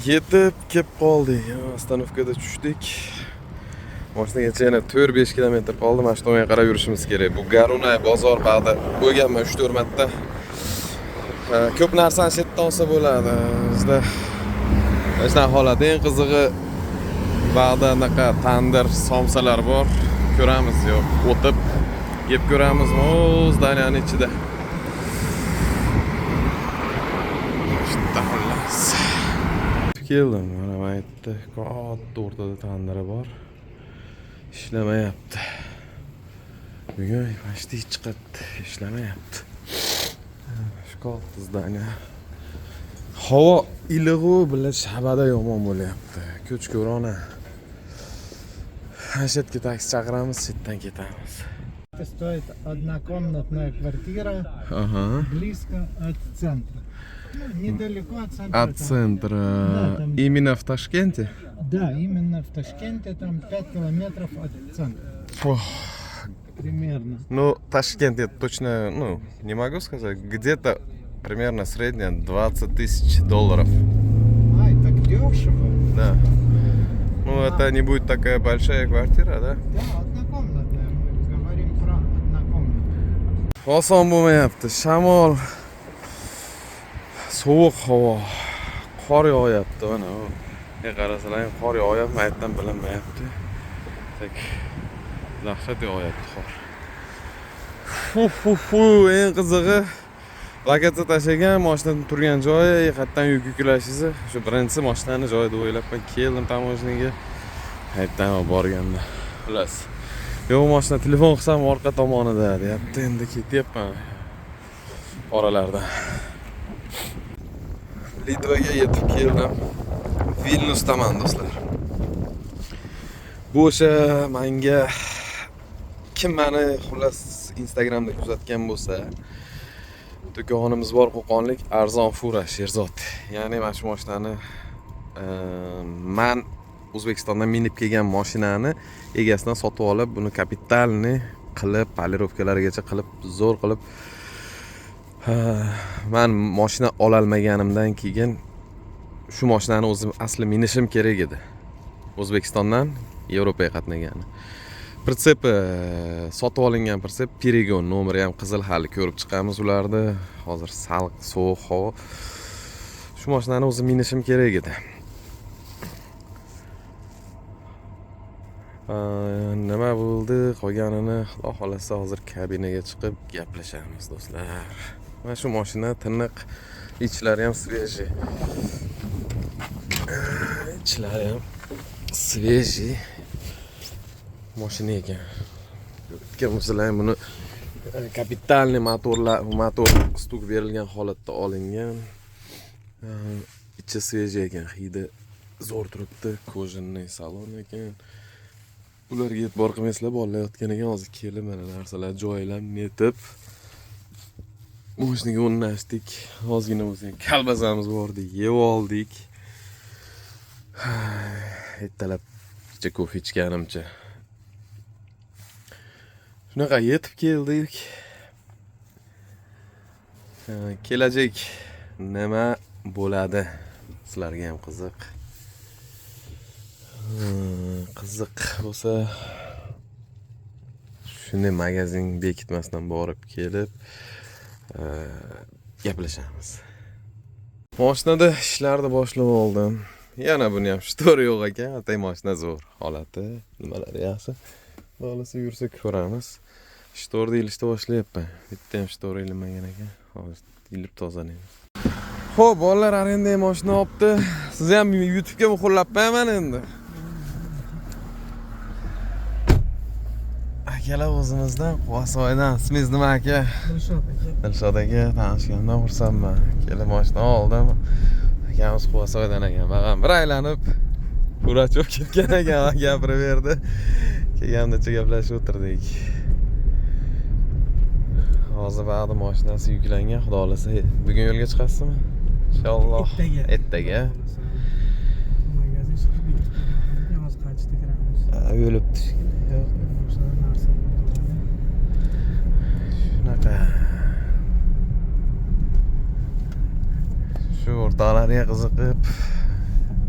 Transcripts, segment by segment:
Yetib kelib qoldik. Ostanovkada tushdik. Moshinaga yana 4-5 kilometr qoldi. Mana shu tomonga qarab yurishimiz kerak. Bu Garuna bozor bag'da bo'lganman 3-4 marta. Ko'p narsani shu yerdan olsa bo'ladi. Bizda shunday holat. Eng qizig'i bag'da anaqa tandir somsalar bor. Ko'ramiz yo'q. O'tib yeb ko'ramizmi? O, zdaniyaning ichida. Keldim, mana aytdi, katta o'rtada tandiri bor. Ishlamayapti. Bugun почти chiqadi, ishlamayapti. Shu katta zdaniya. Havo ilig'u bilan shabada yomon bo'lyapti. Ko'ch-ko'rona. Hashatga taksi chaqiramiz, chetdan ketamiz. Стоит однокомнатная квартира близко от центра. Недалеко от центра. От центра. Да, именно в Ташкенте? Да, именно в Ташкенте, там 5 километров от центра. Фух. Примерно. Ну, Ташкент я точно, не могу сказать. Где-то примерно средняя $20 тысяч. Ай, так дешево. Да. Ну, это не будет такая большая квартира, да? Да, однокомнатная. Мы говорим про однокомнатную. Oson bo'lmayapti. Shamol, sovuq havo, qor yog'yapti mana. Qarasanglar ham qor yog'yapti, aytdan bilinmayapti. Tak dahshat yog'yapti qor. Eng qizig'i lakatga tashlagan mashina turgan joyi, qayerdan yuk yuklashingiz, shu birinchisi mashinani joyida o'ylabman keldim tamojniga. Qayerdan borganda. Xullas. Yo'q, mashina telefon qilsam orqa tomonida deyapti. Endi ketyapman oralardan. Litvaga yetib keldim. Vilnyusdaman do'stlar. Bu o'sha menga kim meni xullas Instagramda kuzatgan bo'lsa, do'konimiz bor Qo'qonlik arzon fura Sherzod. Ya'ni mana shu mashinani men O'zbekistondan minib kelgan mashinani egasidan sotib olib, buni kapitalni qilib, polirovkalarigacha qilib, zo'r qilib men mashina ola olmaganimdan keyin shu mashinani o'zim asli minishim kerak edi. O'zbekistondan Yevropaga qatnagani. Pritsepi sotib olingan pritsep Perigon, nomeri ham qizil, hali ko'rib chiqamiz ularni. Hozir salq, sovuq havo. Shu mashinani o'zim minishim kerak edi. Nima bo'ldi, qolganini Xudo xolasa hozir kabinaga chiqib gaplashamiz do'stlar. Mana shu mashina tiniq, ichlari ham sveji. Ichlari ham sveji. Mashina ekan. Kim sizlar buni Kapitalniy motor stuk berilgan holatda olingan. Ichi svejiy ekan, hidi zo'r turibdi, kojinniy salon ekan. Ularga e'tibor qilmaysizlar, bolalar yotgan ekan, hozir kelib mana narsalar joylab netib moshinaga o'rnashdik. Ozgina o'zing kalbasamiz bor edi, yeb oldik. Ertalab kecha ko'p ichganimcha. Shunaqa yetib keldik. Kelajak nima bo'ladi? Sizlarga ham qiziq. Qiziq bo'lsa shunday magazin bekitmasdan borib kelib gaplashamiz. Mashinada ishlarni boshlab oldim. Yana buni ham shtor yo'q ekan. Atay mashina zo'r holati, nimalar yaxshi. Bo'lsa yursa ko'ramiz. Shtorni ilishda boshlayapman. Bitta ham shtor ilinmagan ekan. Hozir ilib tozalaymiz. Xo'p, bolalar arendaga mashina olibdi. Siz ham YouTube'ga muhrlab qo'yaman endi. Akalar o'zimizdan Quvasoydan. Ismingiz nima aka? Dilshod aka, tanishgandan xursandman. Kelib mashina oldim. Akamiz Quvasoydan ekan. Maqam bir aylanib Kurachov ketgan ekan, gapirib berdi. Kelgandacha gaplashib o'tirdik. Hozir ba'zi mashinasi yuklangan, xudo xolasa bugun yo'lga chiqasizmi? Inshaalloh. Ertaga. Magazin chiqib hozir qaytishda kiramiz. O'libdi. Shunaqa. Shu o'rtoqlarga qiziqib,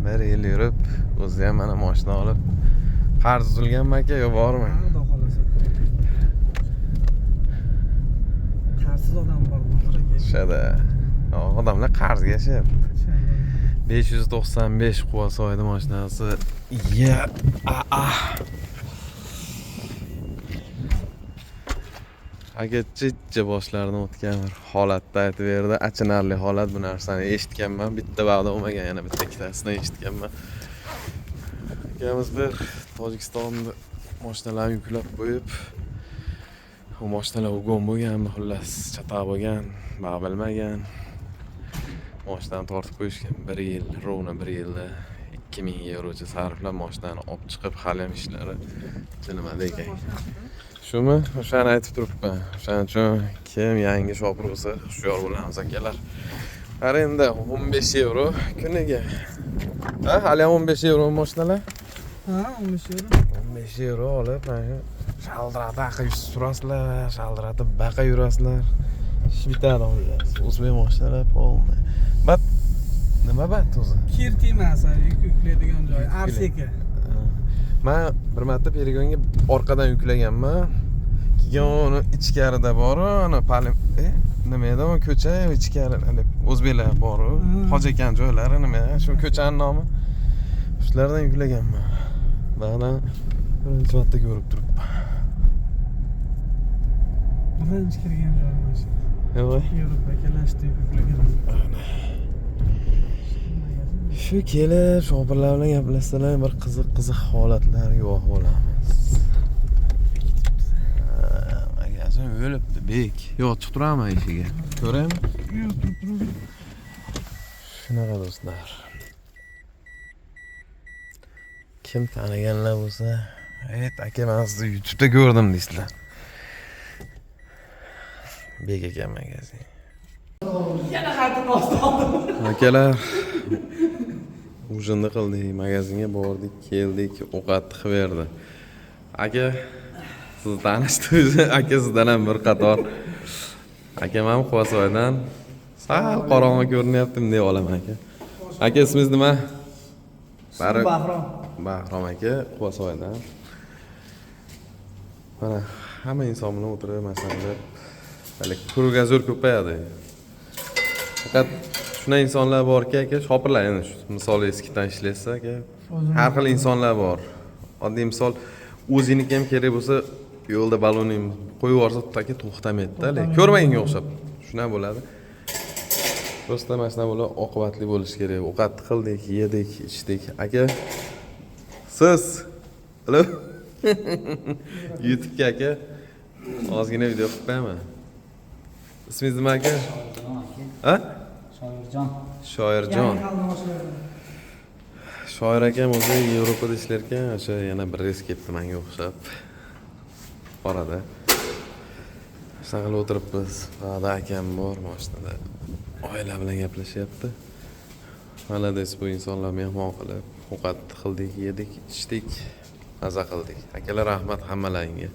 bir yil yurib, o'zi ham mana mashina olib qarz uzilganmi aka, yo bormi? Xudo xolasa. Qarsiz odam bormi hozir? Shada. Odamlar qarzga yashayapti. 595 Quvasoyda mashinasi. Aka chicha boshlaridan o'tgan bir holatda aytib berdi. Achinarli holat, bu narsani eshitganman. Bitta vaqtda bo'lmagan, yana bitta ikkitasidan eshitganman. Akamiz bir Tojikistonda mashinalarni yuklab qo'yib, u mashinalar ugon bo'lganmi, xullas chatoq bo'lgan, baq bilmagan. Mashinani tortib qo'yishgan 1 yil, rovna 1 yilda 2000 eurocha sarflab mashinani olib chiqib, hali ham ishlari nimada ekan. Shumi? O'shani aytib turibman. O'shaning uchun kim yangi shopir bo'lsa, hushyor bo'lamiz akalar. Arenda 15 euro kuniga. Ha, hali ham 15 euro mashinalar? Ha, 15 euro. 15 euro olib, mana shaldiratib surasizlar, shaldiratib baqa yurasizlar. Ish bitadi xullas. O'zbek mashinalari polni. Bat nima bat o'zi? Kir tiymasa, yuklaydigan joy. Arseka. Men bir marta Perigonga orqadan yuklaganman. Keyin uni ichkarida bor, ana palim, nima edi, o ko'cha ichkarida o'zbeklar bor, Hoji aka joylari nima, shu ko'chaning nomi. Shulardan yuklaganman. Ba'dan birinchi marta ko'rib turibman. Birinchi kirgan joy mashina. Yo'q. Yevropa kelashdi yuklagan. Shu kelib, shopirlar bilan gaplashsalar, bir qiziq holatlar guvoh bo'lamiz. Magazin o'libdi, bek. Yo'q, chiqib turaman eshigiga. Ko'raymi? Yo'q, turib. Shunaqa do'stlar. Kim taniganlar bo'lsa, aka, men sizni YouTube'da ko'rdim deysizlar. Bek aka magazin. Yana xatini oldim. Akalar, ujinni qildik, magazinga bordik, keldik, ovqat qilib berdi. Aka, sizni tanishdingiz, aka sizdan ham bir qator. Akam ham Quvasoydan sal qorong'i ko'rinyapti deb olaman aka. Aka, ismingiz nima? Bahrom. Bahrom aka, Quvasoydan. Mana hamma inson bilan o'tirib, masalan, ko'rgazur ko'payadi. Faqat shunday insonlar borki, aka, shopirlar, endi misol eskidan ishlaysa, aka, har xil insonlar bor. Oddiy misol, o'ziniki ham kerak bo'lsa, yo'lda baloning qo'yib yuborsa, aka to'xtamaydi-da, lekin ko'rmaganga o'xshab. Shunday bo'ladi. Prosta mana shunday bo'lib oqibatli bo'lish kerak. Ovqat qildik, yedik, ichdik. Aka, siz YouTube aka Ozgina video qilib qo'yaman. Ismingiz nima aka? Ha? Shoirjon. Shoirjon. Shoir akam o'zi Yevropada ishlar ekan, o'sha yana bir reys ketdi menga o'xshab. Orada. Shunaqa qilib o'tiribmiz. Va'da akam bor mashinada. Oila bilan gaplashyapti. Malades bu insonlar mehmon qilib, ovqat qildik, yedik, ichdik, maza qildik. Akalar rahmat hammalaringga.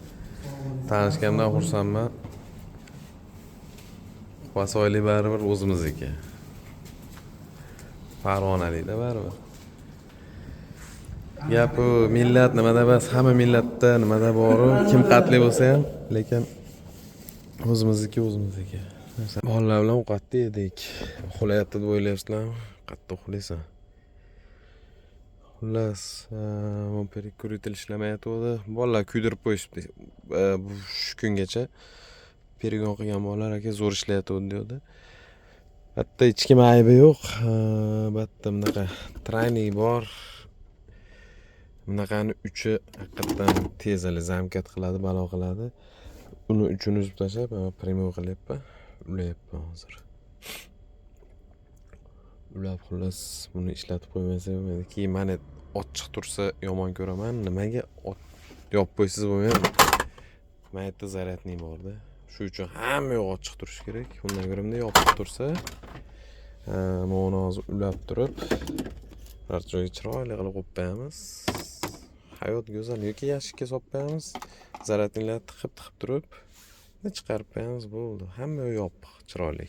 Tanishgandan xursandman. Vasoyli baribir o'zimizniki. Farg'onalikda baribir. Gap u millat nimada emas, hamma millatda nimada bor-u, kim qatli bo'lsa ham, lekin o'zimizniki. Bolalar bilan ovqatni yedik. Uxlayapti deb o'ylaysizlarmi? Qattiq uxlaysan. Xullas, perikurit ishlamayotdi. Bolalar kuydirib qo'yishibdi. Shu kungacha perigon qilgan bolalar aka zo'r ishlayotdi deydi. Hatto hech kim aybi yo'q. Batta bunaqa trayning bor. Bunaqani uchi haqiqatdan tezali zamkat qiladi, balo qiladi. Uni uchini uzib tashlab, primo qilyapman. Ulayapman hozir. Ulab xullas buni ishlatib qo'ymasa bo'lmaydi. Keyin mana ochiq tursa yomon ko'raman. Nimaga yopib qo'ysiz bo'lmaydi? Mayda zaryadning borda. Shu uchun hamma yoq ochiq turishi kerak. Undan ko'ra bunday yopib tursa, mana hozir ulab turib, har joyga chiroyli qilib qo'yib qo'yamiz. Hayot go'zal yoki yashikka solib qo'yamiz. Zaryadinglarni tiqib turib, chiqarib qo'yamiz bo'ldi. Hamma yoq yopiq, chiroyli.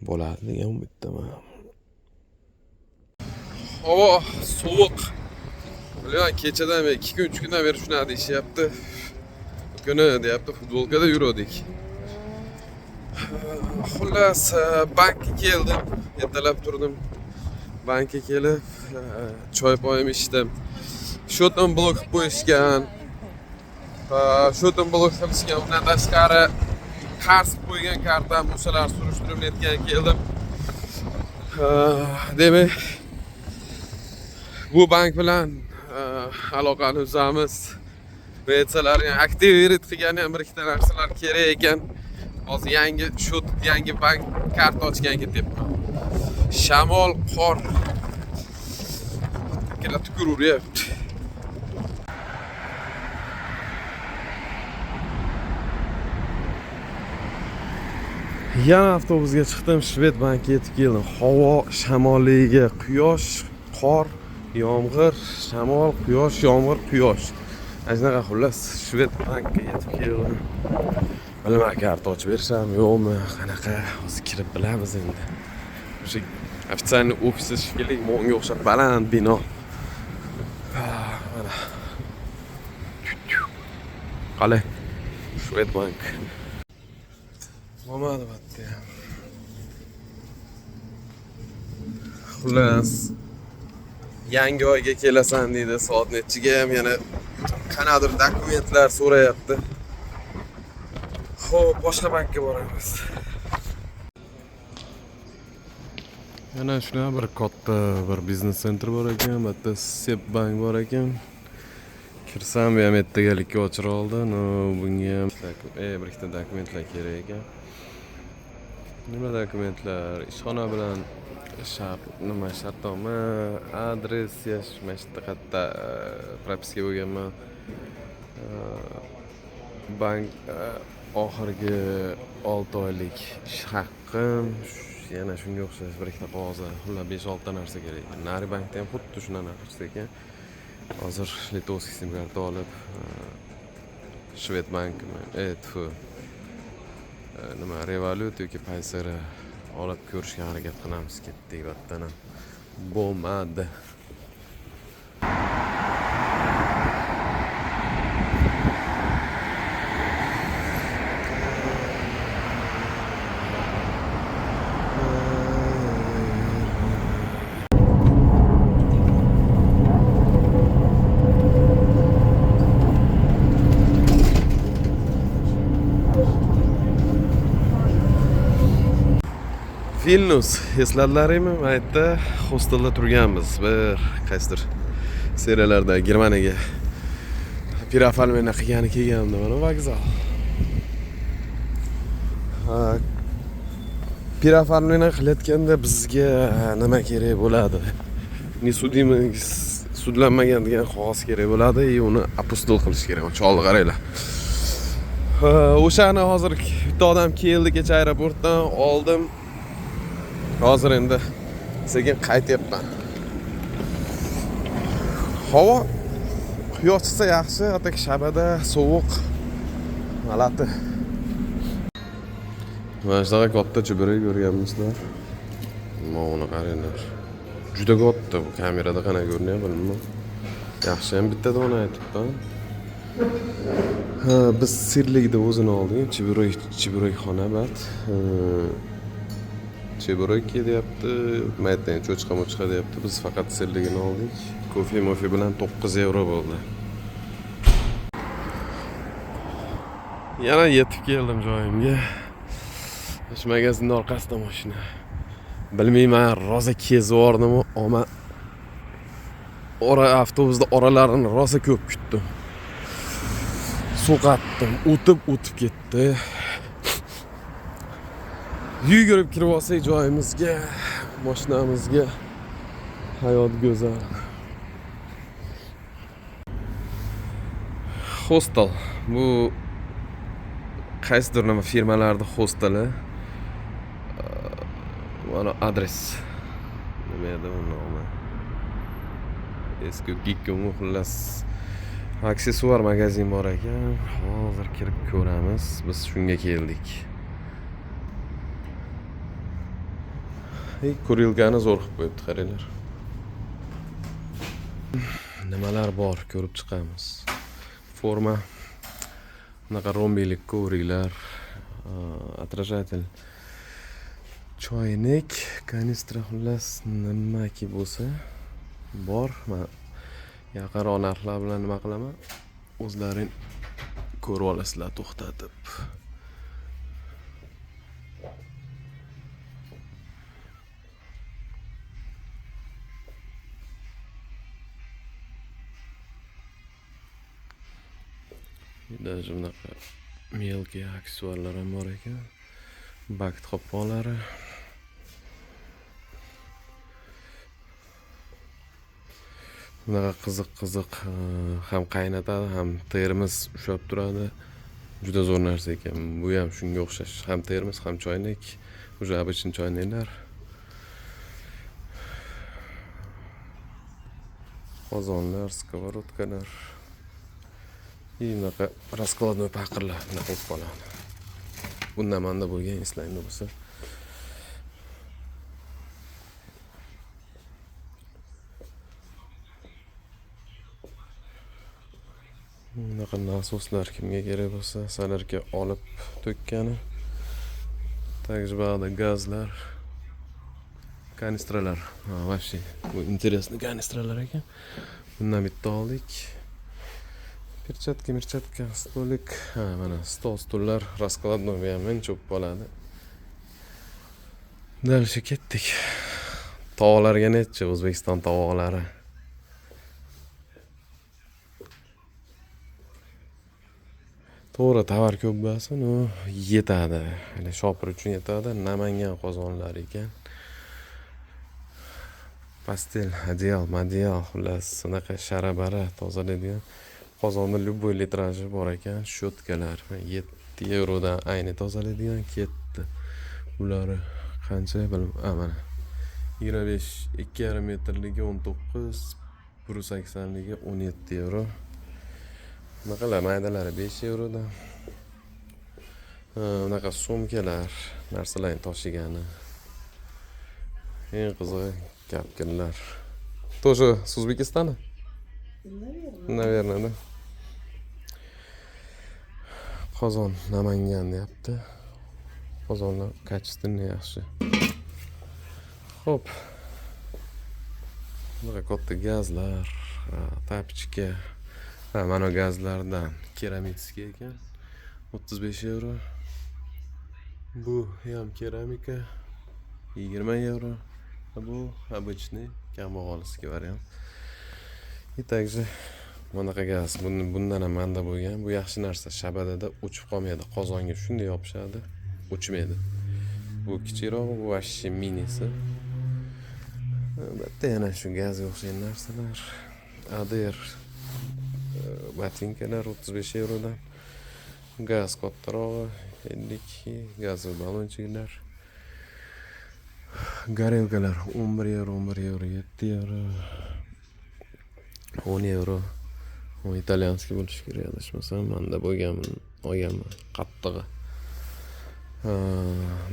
Bo'ladi degan umiddaman. Havo sovuq. Bilaman, kechadan beri 2-3 kundan beri shunaqa deyishyapti. Kuni deyapti, futbolkada yurdik. Xullas, bankka keldim, ertalab turdim. Bankka kelib, choy poyim ichdim. Shotdan blok qilib qo'yishgan. Shotdan blok qilishgan. Undan tashqari qarz qo'ygan kartam o'shalar surishtirib netgan keldim. Demak, bu bank bilan aloqani uzamiz. Retsalar, aktivit qilgani ham bir ikkita narsalar kerak ekan. Hozir yangi shot, yangi bank karta ochgan ketyapman. Shamol, qor. Kelib tururyapti. Yana avtobusga chiqdim, Shvedbankka yetib keldim. Havo shamolliga, quyosh, qor, yomg'ir, shamol, quyosh, yomg'ir, quyosh. Shunaqa xullas Shvedbankka yetib keldim. Bilmadim, karta ochib berisham yo'qmi, qanaqa, hozir kirib bilamiz endi. O'sha ofitsialniy ofisi shekilli, monga o'xshab baland bino. Mana. Qalay? Shvedbank. Bo'lmadi batda ham. Xullas, yangi oyga kelasan deydi, soat nechiga ham yana qanadir dokumentlar so'rayapti. Xo'p, boshqa bankka boramiz. Yana shuna bir katta bir biznes sentr bor ekan, bitta Sepbank bor ekan. Kirsam ham ertagalikka ochira oldi. Bunga ham bir ikkita dokumentlar kerak ekan. Nima dokumentlar? Ishxona bilan nima shartnoma, adres yashashda qatta propiska bo'lganman. Bank oxirgi 6 oylik ish haqqim, yana shunga o'xshash bir ikkita qog'ozlar, xullas 5-6 ta narsa kerak. Nari bankda ham xuddi shunaqa narsa ekan. Hozir litovskiy sim karta olib Shvedbank nima Revolut yoki Paysera olib ko'rishga harakat qilamiz. Ketdik vatdan ham bo'lmadi. Vilnius, esladilaringmi? Maytda hostelda turganmiz. Bir qaysidir seriyalarda Germaniyaga Pirofalmeni qilgani kelganimda mana vokzal. Pirofalmeni qilayotganda bizga nima kerak bo'ladi? Ne sudlanmagan degan qog'oz kerak bo'ladi, uni apostol qilish kerak. Cholni qaranglar. O'shani hozir bitta odam keldi kecha aeroportdan oldim. Hozir endi sekin qaytyapman. Havo quyosh chiqsa yaxshi, atak shabada sovuq. G'alati. Mana shunaqa katta chibirak ko'rganmisizlar. Mana qaranglar. Juda katta, bu kamerada qana ko'rinyapti bilmayman. Yaxshi ham bitta dona aytibman. Biz sirlikda o'zini oldik, chibirakxona bat. Chibirak deyapti, maytdan cho'chqa deyapti. Biz faqat sirligini oldik. Kofe bilan 9 euro bo'ldi. Yana yetib keldim joyimga. Shu magazinning orqasida mashina. Bilmayman, rosa kezvordimmi, ammo avtobusda oralarini rosa ko'p kutdim. So'qatdim, o'tib ketdi. Yugurib kirib olsak joyimizga, mashinamizga. Hayot go'zal. Hostel. Bu qaysidir nima firmalarning hosteli. Mana adres. Nima edi u nomi? Eski Gikkum xullas. Aksessuar magazin bor ekan. Hozir kirib ko'ramiz. Biz shunga keldik. Kurilgani zo'r qilib qo'yibdi, qaranglar. Nimalar bor, ko'rib chiqamiz. Forma. Bunaqa rombelik ko'ringlar. Отражатель. Choynik, kanistra xullas nimaki bo'lsa bor. Men yaqinroq narxlar bilan nima qilaman? O'zlaring ko'rib olasizlar to'xtatib. Даже bunaqa melki aksessuarlar ham bor ekan. Bakt qopqonlari. Bunaqa qiziq ham qaynatadi, ham termos ushlab turadi. Juda zo'r narsa ekan. Bu ham shunga o'xshash. Ham termos, ham choynak. Уже обычный choynaklar. Qozonlar, skоворodkalar. Bunaqa раскладной paqirlar bunaqa qilib qoladi. Bundan manda bo'lgan eslanglar bo'lsa. Bunaqa nasoslar kimga kerak bo'lsa, salarga olib to'kkani. Также ba'zi gazlar, kanistralar. Вообще, bu интересный kanistralar ekan. Bundan bitta oldik. Перчатка, stolik. Mana stullar раскладной ham cho'p bo'ladi. Dальше ketdik. Tog'larga necha O'zbekiston tog'lari. To'g'ri, tovar ko'p bo'lsa, yetadi. Ya'ni shopir uchun yetadi. Namangan qozonlari ekan. Pastel, adyal, xullas, unaqa sharabara tozalaydigan qozonni любой litraji bor ekan. Shotkalar 7 eurodan ayni tozalaydigan ketdi. Ular qancha bilmayman. Mana 25 2,5 metrligi 19, 180 ligi 17 euro. Bunaqalar maydalari 5 eurodan. Bunaqa sumkalar, narsalarni toshigani. Eng qizig'i kapkinlar. Тоже с Узбекистана? Наверное, да. Qozon Namangan deyapti. Qozonlar качественный yaxshi. Xo'p. Bunaqa katta gazlar, tapchika. Mana gazlardan keramический ekan. 35 euro. Bu ham keramika 20 euro. Bu обычный kambag'alskiy variant. И также Bunaqa gaz, bundan ham manda bo'lgan. Bu yaxshi narsa. Shabadada o'chib qolmaydi. Qozonga shunday yopishadi, o'chmaydi. Bu kichikroq, bu vashshi minisi. Albatta yana shu gazga o'xshagan narsalar. Ader botinkalar 35 €dan. Gaz kattarog'i 52, gazli balonchiklar. Garelkalar 11 €, 11 €, 7 €, 10 €. O italyanskiy bo'lishi kerak adashmasam. Menda olganman qattig'i.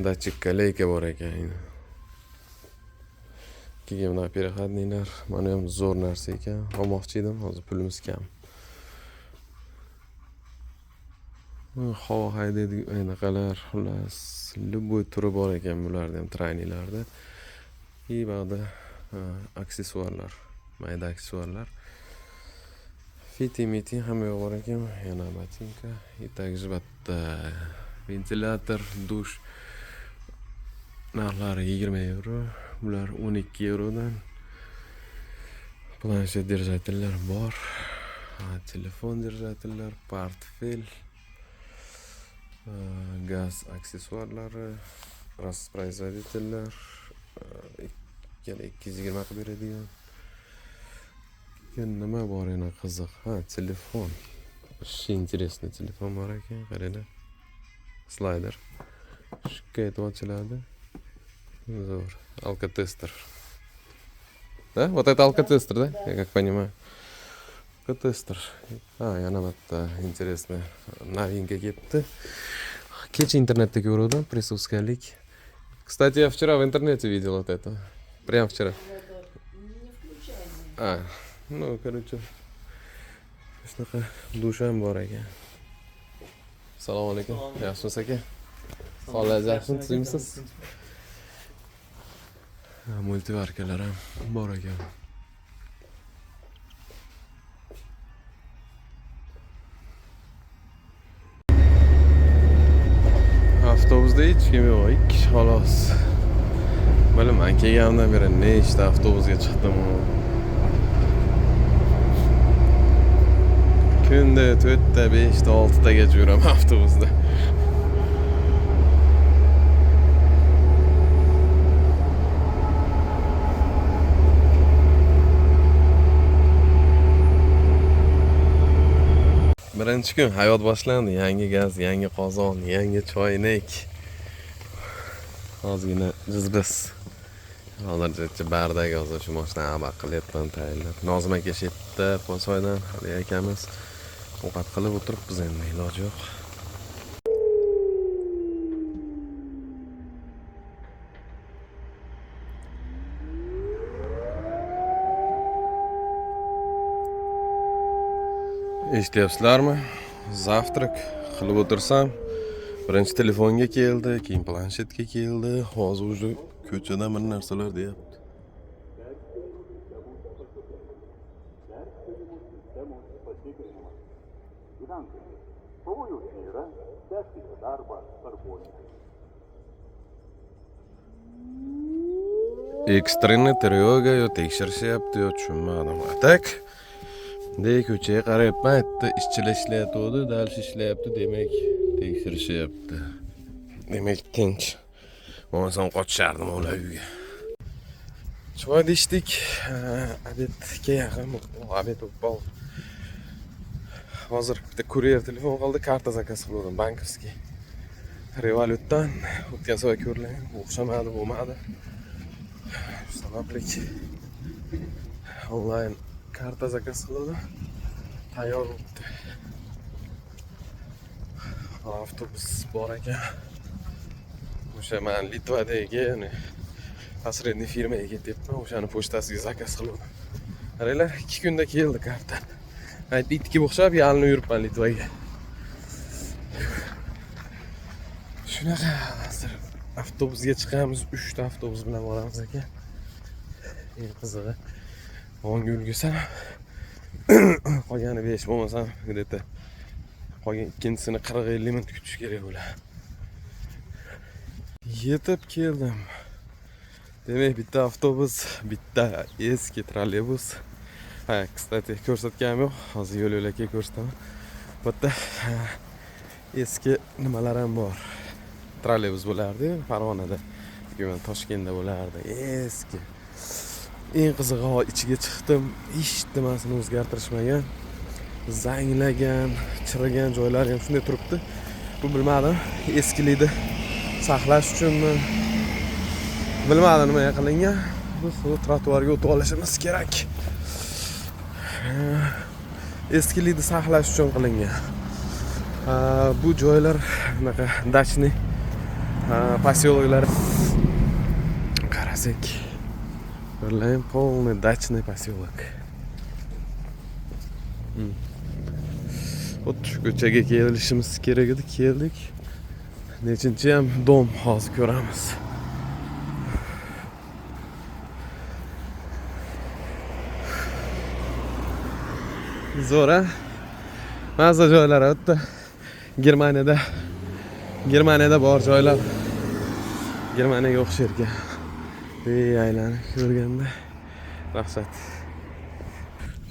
Dachik leyka bor ekan. Keyin mana переходнийлар, mana ham zo'r narsa ekan. Olmoqchi edim, hozir pulimiz kam. Havo haydaydigan anaqalar, xullas, любой turi bor ekan bularda ham trayniylarda. Ba'da aksessuarlar, mayda aksessuarlar. Fiti hamma yoq bor ekan. Yana botinka, и также bitta ventilator, dush narxlari 20 €. Bular 12 €dan. Planshet держателlar bor. Telefon держателlar, portfel, gaz aksessuarlari, распроизводительlar, 220 qilib beradigan. Nima bor yana qiziq? Telefon. Интересный telefon bor ekan, qaranglar. Slayder. Shukka etib ochiladi. Zo'r. Alkotester. Да? Вот это алкотестер, да? Я как понимаю. Алкотестер. Yana bitta интересный новинка kelibdi. Kecha internetda ko'rdim, присутствовalik. Кстати, я вчера в интернете видел вот это. Прям вчера. Ну, короче. Shunaqa dush ham bor ekan. Assalomu alaykum. Yaxshimisiz aka? Holat yaxshimi, tuzimsiz? Multivarkalar ham bor ekan. Avtobusda hech kim yo'q, 2 kishi xolos. Bilmaman, kelganimdan beri nechta avtobusga chiqdim. Kunda 4 ta, 5 ta, 6 tagacha yuraman avtobusda. Birinchi kun hayot boshlandi. Yangi gaz, yangi qozon, yangi choynak. Ozgina jizbis. Hozircha bardagi hozir shu mashinani abaq qilyapman tayyorlab. Nozim aka shetda Posoydan hali akamiz ovqat qilib o'tiribmiz, endi iloji yo'q. Eshityapsizlarmi? Zavtrak qilib o'tirsam, birinchi telefonga keldi, keyin planshetga keldi, hozir уже ko'chada bir narsalar deyapti. Ekstreni тревога yo tekshirishyapti yo tushunmadim. Tak ko'chaga qarayapman, aytdi ishchilar ishlayapti, dalish ishlayapti, demak tekshirishyapti. Demak tinch. Bo'lmasam qochardim ular uyga. Choy ichdik, obedga yaqin, obed o'pol. Hozir bitta kuryer telefon qildi, karta zakaz qildim, bankovskiy. Revolutdan o'tgan safar ko'rlagan, o'xshamadi, bo'lmadi. Shu sababli onlayn karta zakaz qildim. Tayyor bo'ldi. Avtobus bor ekan. O'sha men Litvadagi, asredniy firmaga ketyapman, o'shani pochtasiga zakaz qildim. Qaranglar, 2 kunda keldi karta. Itga o'xshab yalinib yuribman Litvaga. Shunaqa, hozir avtobusga chiqamiz, 3 ta avtobus bilan boramiz ekan. Eng qizig'i, onga ulgusam, qolgani 5 bo'lmasam, где-то qolgan ikkinchisini 40-50 minut kutish kerak bo'ladi. Yetib keldim. Demak, bitta avtobus, bitta eski trolleybus, Ha, kstati ko'rsatganim yo'q. Hozir yo'l-yo'lakay ko'rsataman. Bu yerda eski nimalar ham bor. Trolleybus bo'lardi Farg'onada. Yo'q, Toshkentda bo'lardi. Eski. Eng qizig'i ichiga chiqdim. Hech nimasini o'zgartirishmagan. Zanglagan, chirigan joylari ham shunday turibdi. Bu bilmadim, eskilikni saqlash uchunmi? Bilmadim nima qilingan. Biz bu trotuarga o'tib olishimiz kerak. Eskilikni saqlash uchun qilingan. Bu joylar bunaqa dachniy posyoloklar. Qarasak, birlaym полный дачный поселок. Xuddi shu ko'chaga kelishimiz kerak edi, keldik. Nechinchi ham dom hozir ko'ramiz. Zo'ra. Mazza joylar o'tdi. Germaniyada bor joylar. Germaniyaga o'xsharkan. Aylanib ko'rganda dahshat.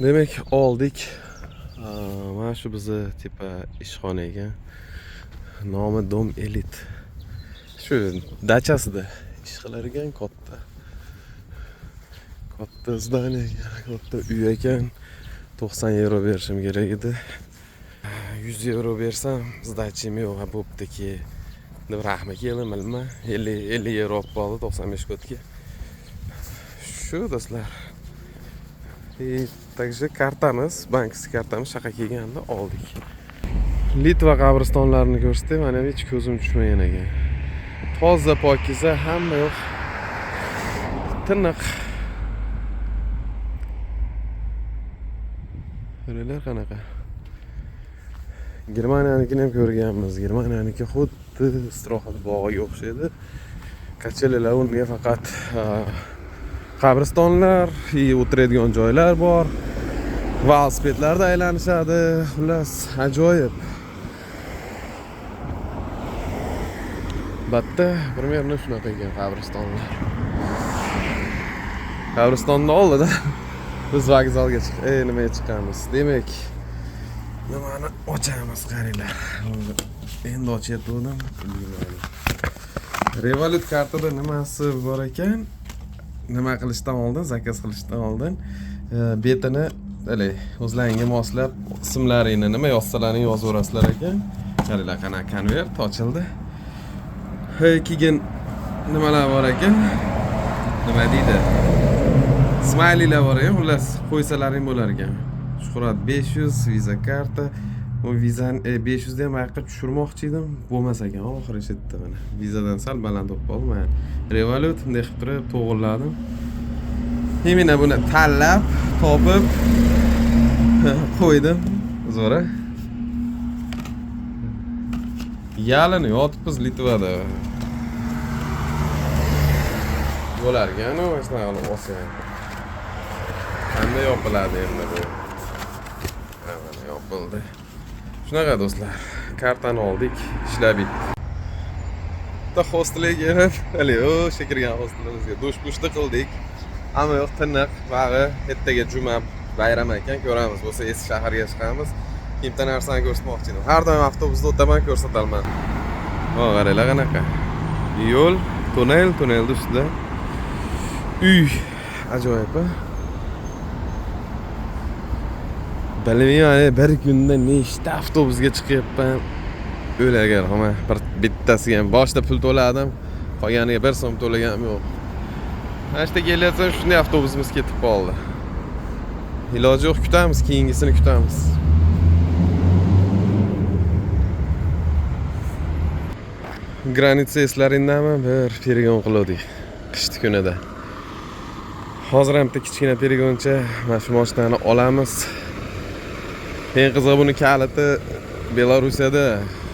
Demak, oldik. Mana shu bizni tipa ishxonaga. Nomi Dom Elit. Shu dachasida ish qilar ekan, katta. Katta zdaniya, katta uy ekan. 90 euro berishim kerak edi. 100 euro bersam, zdachim yo'q, bo'ptiki. Deb rahmi keldi, bilma. 50 euro olib qoldi 95 kotga. Shu do'stlar. Также kartamiz, bankiy kartamiz shaqa kelganda oldik. Litva qabristonlarini ko'rsatdim, mana hech ko'zim tushmagan ekan. Toza, pokiza, hamma yo'q. Tiniq. Ko'ringlar qanaqa. Germaniyanikini ham ko'rganmiz. Germaniyaniki xuddi istirohat bog'iga o'xshaydi. Kachelalar unga faqat qabristonlar, o'tiradigan joylar bor. Velosipedlarda aylanishadi. Xullas, ajoyib. Batta, примерно shunaqa ekan qabristonlar. Qabristonni oldida biz vokzalga nimaga chiqamiz. Demak, nimani ochamiz, qaranglar. Endi ochyapman. Revolut kartada nimasi bor ekan? Nima qilishdan oldin, zakaz qilishdan oldin betini o'zlaringga moslab ismlaringni nima yozsalaring yozaverasizlar ekan. Qaranglar, qanaqa konvert ochildi. Keyin nimalar bor ekan? Nima deydi? Smileylar bor ekan, xullas qo'ysalaring bo'lar ekan. Shuhrat 500 viza karta. Bu vizani 500 dan qayerga tushirmoqchi edim, bo'lmas ekan. Oxiri shetda mana. Vizadan sal baland bo'lib qoldi. Mana Revolut bunday qilib turib to'g'irladim. Mana buni tanlab, topib qo'ydim. Zo'ra. Yalini yotibmiz Litvada. Bo'lar ekan, mana shunaqa qilib olsang. Qanday yopiladi endi bu? Mana yopildi. Shunaqa do'stlar, kartani oldik, ishlab bitdi. Bitta hostelga kelib, o'sha kirgan hostelimizga dush-pushni qildik. Ammo yo'q, tiniq, bag'i ertaga juma bayram ekan, ko'ramiz. Bo'lsa eski shaharga chiqamiz. Kimta narsani ko'rsatmoqchi edim. Har doim avtobusda o'taman, ko'rsatalman. Qaranglar qanaqa. Yo'l, tunnel ustida. Uy, ajoyib. Bilmayman, bir kunda nechta avtobusga chiqyapman. O'ylagan, hamma bittasiga ham boshida pul to'ladim, qolganiga 1 so'm to'laganim yo'q. Ashta kelyapsam shunday avtobusimiz ketib qoldi. Iloji yo'q, kutamiz, keyingisini kutamiz. Granitsa eslaringdanmi bir perigon qildik qishki kunida. Hozir ham kichkina perigoncha mana shu mashinani olamiz. Eng qizig'i buni kaliti Belarusiyada.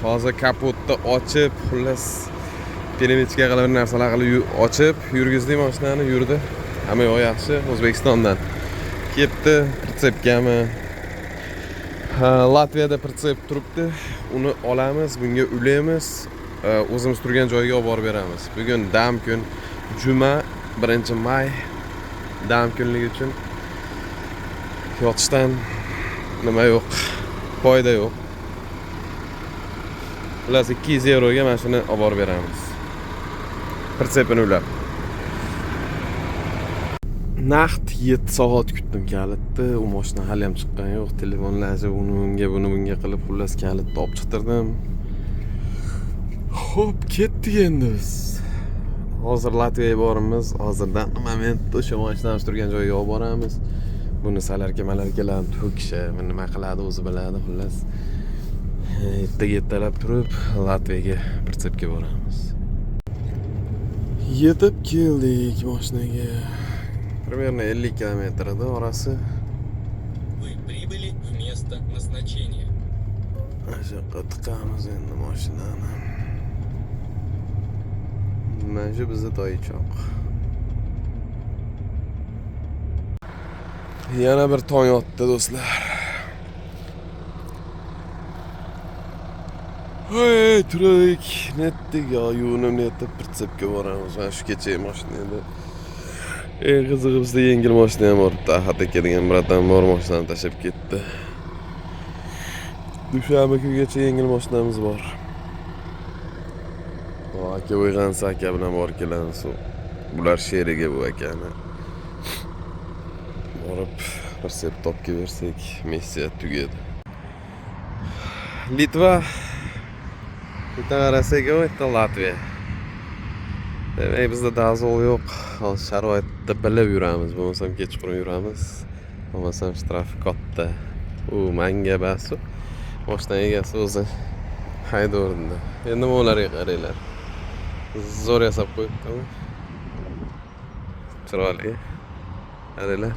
Hozir kapotni ochib, xullas peremechka qilib bir narsalar qilib ochib, yurgizdik mashinani, yurdi. Hamma yo'q yaxshi. O'zbekistondan kelibdi, pritsepgami. Latviyada pritsep turibdi. Uni olamiz, bunga ulaymiz, o'zimiz turgan joyga olib borib beramiz. Bugun dam kun, juma 1-may dam kunligi uchun yotishdan nima yo'q, foyda yo'q. Xullas 200 euroga mana shuni olib borib beramiz. Pritsepini ulab. Naqd 7 soat kutdim kalitni. U mashina hali ham chiqqan yo'q. Telefonlarni bunga qilib xullas kalitni olib chiqtirdim. Xo'p, ketdik endi biz. Hozir Latviyaga boramiz. Hozirdan momentda o'sha mashinamiz turgan joyga olib boramiz. Buni salarka-malarkalarni to'kishi, nima qiladi o'zi biladi xullas. Ertalab turib Latviyaga pritsepga boramiz. Yetib keldik mashinaga. Примерно 50 kilometrda orasi. Вы прибыли в место назначения. Ajoqqa tiqamiz endi mashinani. Mana shu bizning toychoq. Yana bir tong otdi do'stlar. Hey, turik, netdik ya, yo'lim netib pritsepga boramiz. Mana shu kecha mashinada. Eng qizig'i bizda yengil mashina ham boribdi. Ahad aka degan bratan bor mashinani tashlab ketdi. Dushanba kungacha yengil mashinamiz bor. Aka uyg'onsa aka bilan borib kelamiz. Bular sheriga bu akani. Borib pritsep topga bersak, missiya tugadi. Litva bitta qarasak, bitta Latviya. Demak, bizda dazol yo'q. Hozir sharoitda bilib yuramiz. Bo'lmasam kechqurun yuramiz. Bo'lmasam shtraf katta. U manga basu. Mashina egasi o'zi haydordi. Endi nimalarga qaranglar. Zo'r yasab qo'yibdi. Chiroyli. Qaranglar.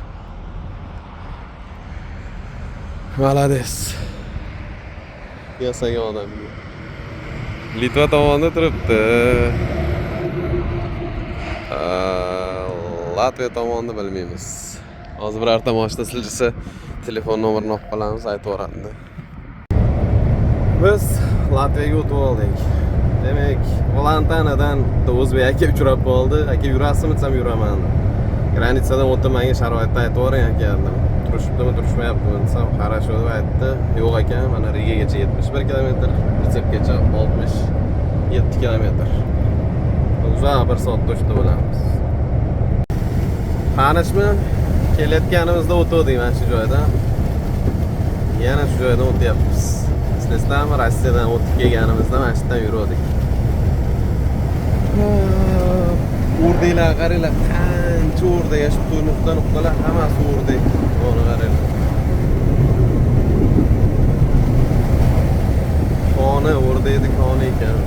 Malades. Yasagan odam. Litva tomonda turibdi. Latviya tomonini bilmaymiz. Hozir birorta mashina siljisa telefon nomerini olib qolamiz, aytib yuboradi. Biz Latviyaga o'tib oldik. Demak, Valantanadan o'zbek aka uchrab qoldi. Aka yurasizmi desam yuraman. Granitsadan o'tib menga sharoitni aytib yuboring aka dedim. Turishibdimi, turishmayaptimi desam, qarashdi deb aytdi. Yo'q aka, mana Rigagacha 71 kilometr, pritsepgacha 67 kilometr. Uzoq bir soatda o'tib bo'lamiz. Tanishmi? Kelayotganimizda o'tdik mana shu joydan. Yana shu joydan o'tyapmiz. Sizlarmi Rossiyadan o'tib kelganimizda mana shu yerdan yurdik. O'rdinglar qaranglar, qancha o'rda yashib nuqtalar hammasi o'rdak. Buni qaranglar. Koni o'rdakni koni ekan.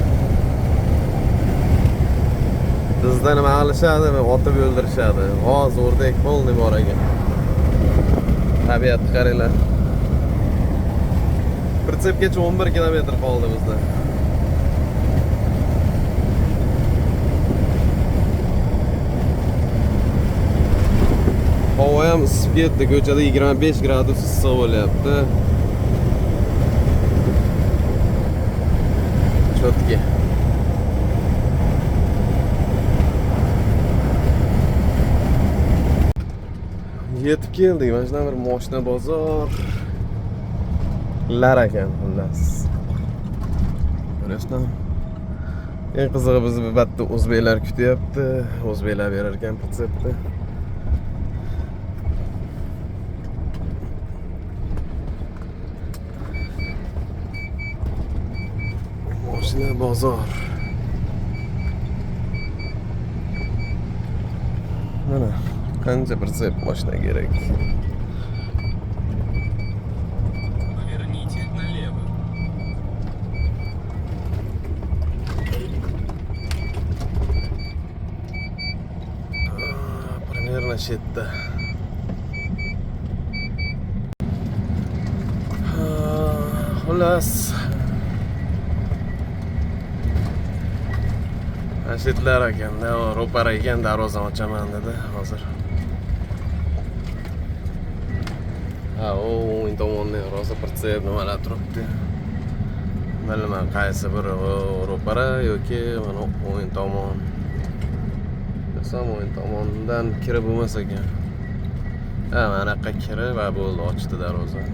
Bizda nima qilishadi? Otib o'ldirishadi. Hozir o'rdak bo'ldi bor ekan. Tabiatni qaranglar. Pritsepgacha 11 kilometr qoldi bizda. Havo ham isib ketdi. Ko'chada 25 gradus issiq bo'lyapti. Chotki. Yetib keldik. Mana shunday bir mashina bozor. Lar ekan xullas. Ko'rasizmi? Eng qizig'i bizni bu yerda o'zbeklar kutyapti. O'zbeklar berar ekan pritsepni. Mashina bozor. Mana qancha pritsep mashina kerak. Поверните налево. Примерно shu yerda. Xullas. Ashitlar ekanda, ro'para ekan, darvozani ochaman dedi hozir. Ha, o'ng tomonda rosa pritsep nimalar turibdi. Bilmadim qaysi biri ro'para yoki mana o'ng tomon. Desam o'ng tomondan kirib bo'lmas ekan. Ha, mana yoqqa kirib va bo'ldi, ochdi darvoza.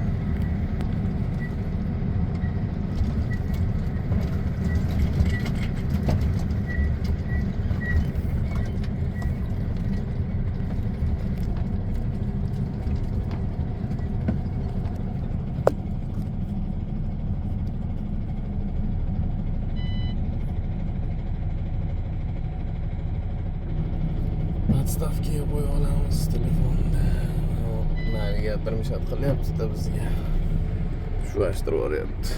Podstavkaga qo'ya olamiz telefonni. Navigatorimiz qilyapti-da bizga. Shuashtirib yuboryapti.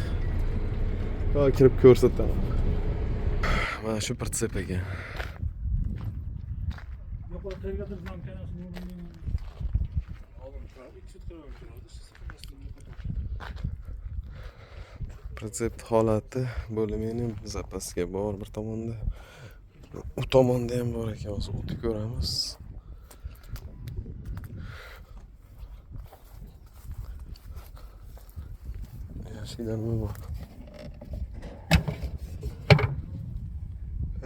Ha, kirib ko'rsataman. Mana shu pritsep ekan. Pritsep holati bo'limini zapasga bor bir tomonda. U tomonda ham bor ekan, hozir o'tib ko'ramiz. Yaxshidan nima bor?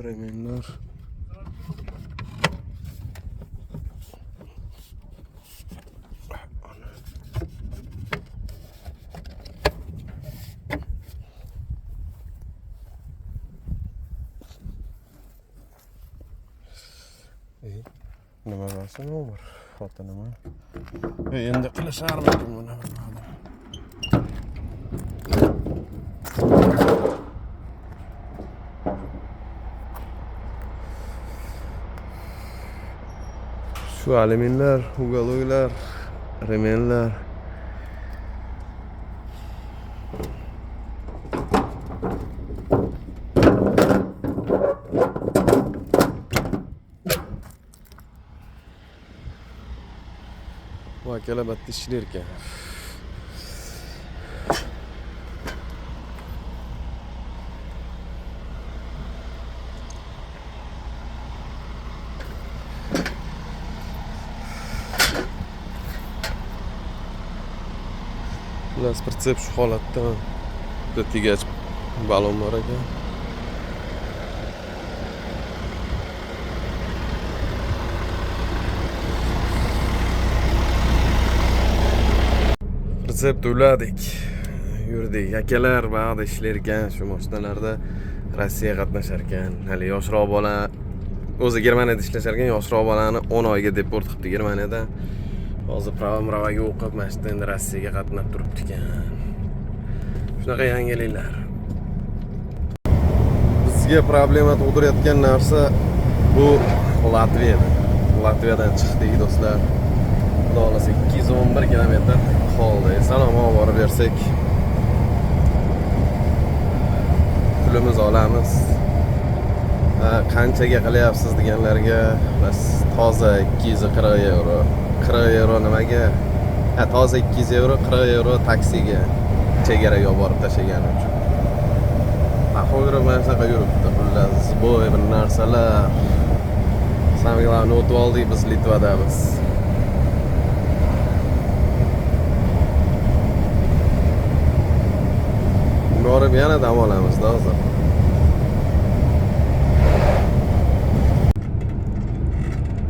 Remenlar. Nima bo'lsa nomor xotinimi? Endi qilisharmikin buni bilmadim. Şu aluminlar, ugaluylar, remenlar. Bu akalar batta ishlar ekan. Las pritsep shu holatda. Bitta tegach balon bor ekan. Pritsepda uladik. Yurdik. Akalar ba'da ishlar ekan, shu mashinalarda Rossiya qatnashar ekan. Hali yoshroq bola o'zi Germaniyada ishlashar ekan, yoshroq bolani 10 oyga deport qilibdi Germaniyada. Hozir prava o'qib, mashina endi Rossiyaga qatnab turibdi ekan. Shunaqa yangiliklar. Bizga problema tug'dirayotgan narsa bu Latviyada. Latviyadan chiqdik do'stlar. Xudo xolasa 211 kilometr qoldi. Salom borib bersak pulimiz olamiz. Qanchaga qilyapsiz deganlarga bas toza 240 euro. 40 euro nimaga? Ha, toza 200 euro, 40 euro taksiga chegaraga borib tashlagani uchun. Aholi mana shunaqa yuribdi. Xullas, bu bir narsalar. Samiglarni o'tib oldik biz Litvadamiz. Borib yana dam olamizda hozir.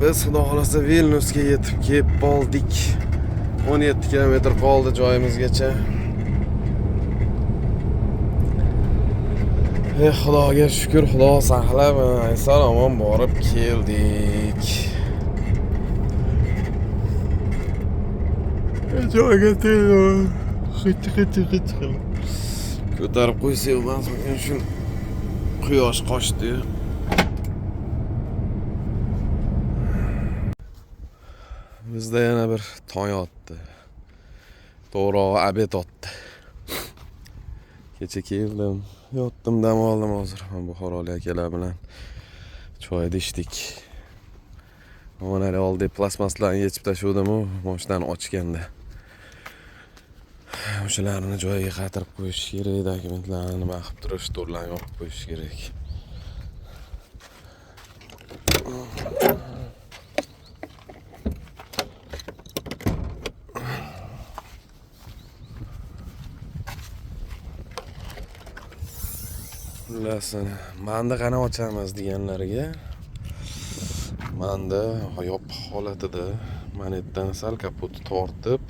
Biz xudo xolasa Vilnyusga yetib kelib qoldik. 17 kilometr qoldi joyimizgacha. Xudoga shukr, Xudo saqlab, salomon borib keldik. Joyga tegdim. Xit. Ko'tarib qo'ysak emasmikan shu quyosh qochdi. Bizda yana bir tong otdi. To'g'rog'i obed otdi. Kecha keldim, yotdim, dam oldim hozir. Men Buxorolik akalar bilan choy ichdik. Mana oldi plasmaslarni yechib tashuvdim, mashinani ochganda. O'shalarni joyiga qaytarib qo'yish kerak, dokumentlarni nima qilib turish, to'rlarni yopib qo'yish kerak. Xullasini, manda qana ochamiz deganlarga manda yopiq holatida manetdan sal kapotni tortib,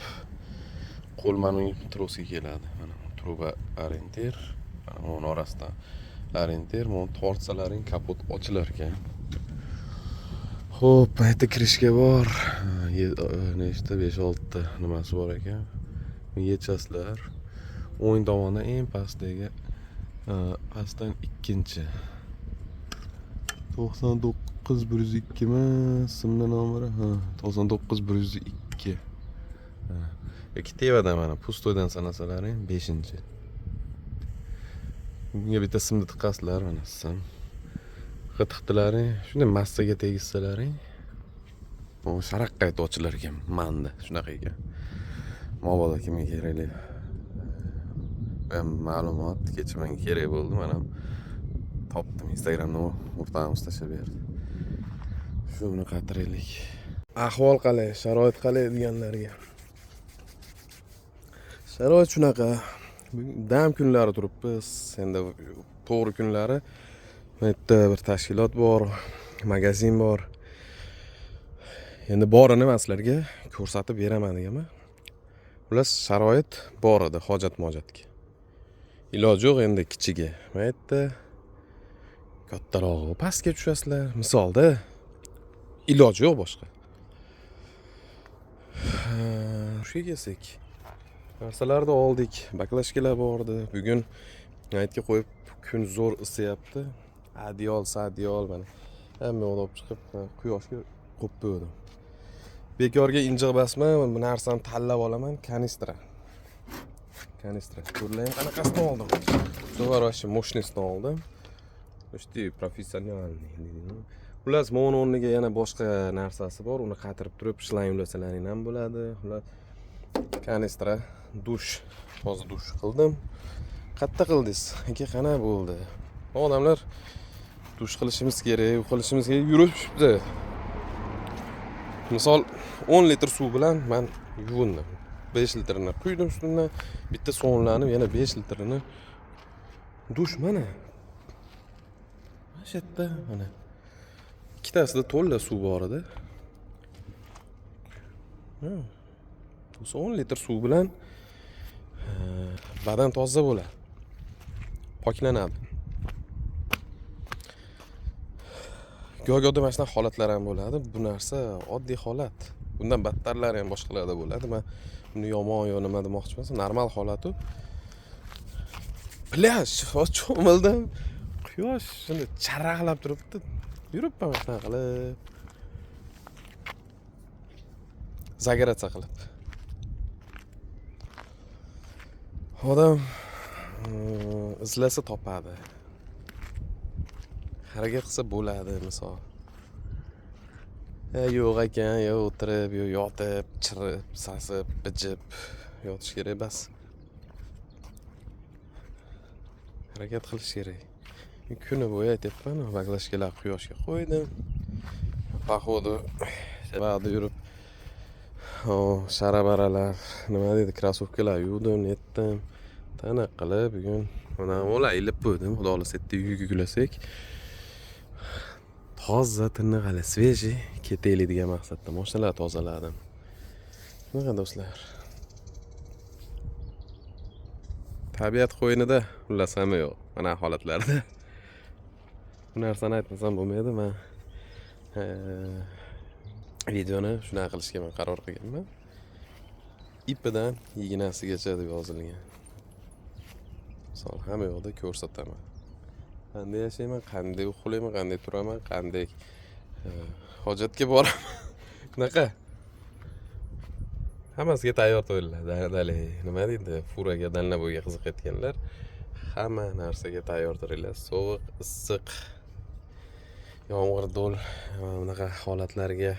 qo'l mana trosga keladi. Mana truba orientir, mana uni orasidan orientir, buni tortsalaring kapot ochilar ekan. Xo'p, qayta kirishga bor. Nechta 5-6 ta nimasi bor ekan. Yechasizlar. O'ng tomonda eng pastdagi pastdan ikkinchi 99 102 emas, simni nomeri 99 102. Yoki tevada mana pustoydan sanasalaring 5-chi. Bunga bitta simni tiqasizlar, mana sim. Qitiqtilaring shunday massaga tegizsalaring, bu sharaqqa aytib ochilar ekan, manda shunaqa ekan. Mobodo kimga kerakli ma'lumot kecha menga kerak bo'ldi, mana topdim, Instagramda o'rtog'imiz tashlab berdi. Shuni qatiraylik. Ahvol qalay, sharoit qalay deganlarga. Sharoit shunaqa. Dam kunlari turibmiz. Endi to'g'ri kunlari bu yerda bir tashkilot bor, magazin bor. Endi borini men sizlarga ko'rsatib beraman deganman. Ular sharoit bor edi, hojat-mojatga. Iloji yo'q endi kichiga. Men yerda kattarog'i pastga tushasizlar. Misolda iloji yo'q boshqa. Shuga kelsak, narsalarni oldik, baklashkalar bordi. Bugun naytga qo'yib kun zo'r isiyapti. Adyol, sadyol mana. Hamma olib chiqib quyoshga qo'yib qo'ydim. Bekorga injiq basman, bu narsani tanlab olaman, kanistra. Ko'rlang qanaqasini oldim. To'g'ri vashi moshnisini oldim. Почти professionalniy. Xullas, mo'ni o'rniga yana boshqa narsasi bor, uni qatirib turib shlang ulasalaring ham bo'ladi. Xullas, kanistra, dush, hozir dush qildim. Qatta qildingiz? Aka, qana bo'ldi? Odamlar dush qilishimiz kerak, yuribdi. Misol 10 litr suv bilan men yuvindim. 5 litrini quydim ustidan, bitta sovunlanib yana 5 litrini dush mana. Mashetta mana. Ikkitasida to'la suv bor edi. Bu 10 litr suv bilan badan toza bo'ladi. Poklanadi. Go'yoda mana shunday holatlar ham bo'ladi. Bu narsa oddiy holat. Bundan battarlari ham boshqalarda bo'ladi. Men buni yomon yo nima demoqchi emasman. Normal holatu. Plyaj, cho'mildim. Quyosh shuni charaqlab turibdi. Yuribman shunaqa qilib. Zagaratsiya qilib. Odam izlasa topadi. Harakat qilsa bo'ladi, misol. Yo'q ekan, yo o'tirib, yo yotib, chirib, sasib, bijib yotish kerak bas. Harakat qilish kerak. Kuni bo'yi aytyapman, baklashkalar quyoshga qo'ydim. Poxodu vaqtda yurib, sharabaralar, nima deydi, krossovkalar yuvdim, netdim. Tana qilib bugun mana o'la ilib qo'ydim. Xudo xolasa yerda yugulasak. Toza tiniq hali sveji ketaylik degan maqsadda mashinalar tozaladim. Shunaqa do'stlar. Tabiat qo'ynida xullas hamma yo'q. Mana holatlarda. Bu narsani aytmasam bo'lmaydi. Men videoni shunaqa qilishga men qaror qilganman. Ipidan ignasigacha deb yozilgan. Misol hamma yoqda ko'rsataman. Qanday yashayman, qanday uxlayman, qanday turaman, qanday hojatga boraman. Shunaqa. Hammasiga tayyor to'ylar. Dalay, nima deydi? Furaga, Dalnaboyga qiziqayotganlar hamma narsaga tayyor turinglar. Sovuq, issiq, yomg'ir, do'l, bunaqa holatlarga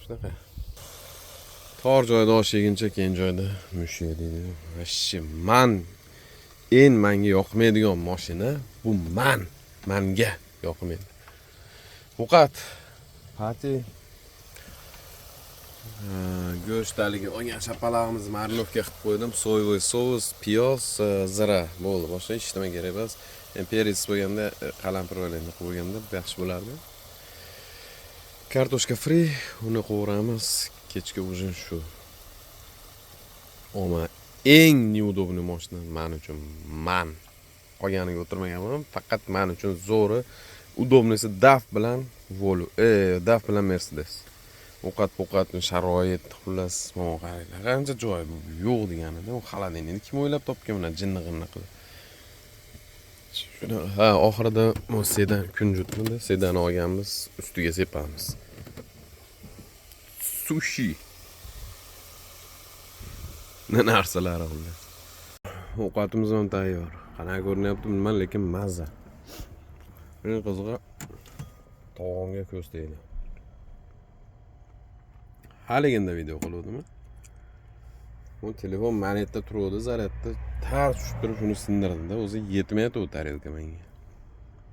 shunaqa. Tor joyda osh yeguncha keyin joyda mush yeydi. Vashi menga yoqmaydigan mashina bu menga yoqmaydi. Faqat pati go'shtdaligi olgan shapalog'imizni marinovka qilib qo'ydim. Soyvoy sous, piyoz, zira bo'ldi. Boshqa hech nima kerak emas. Peres bo'lganda, qalampir bo'lganda qo'yganda yaxshi bo'lardi. Kartoshka free, uni qovuramiz. Kechki ujin shu. Ama eng neudobniy mashina men uchun man. Olganiga o'tirmaganman, faqat men uchun zo'ri, udobnisi DAF bilan Volvo, DAF bilan Mercedes. Ovqat sharoit, xullas, mana qaranglar. Qancha joy yo'q deganida, u xaladini kim o'ylab topgan buni jinni-g'inni qilib. Shuni oxirida sedan kunjutmidi, sedan olganmiz, ustiga sepamiz. Sushi. Ne narsalar xullas. Ovqatimiz ham tayyor. Qanaqa ko'rinyapti bilmayman, lekin mazza. Eng qizig'i taomga ko'z tegdi. Haliganda video qiluvdim. Bu telefon manetda turadi, zaryadda tars tushib turib shuni sindirdi-da, o'zi yetmayapti u tarelka menga.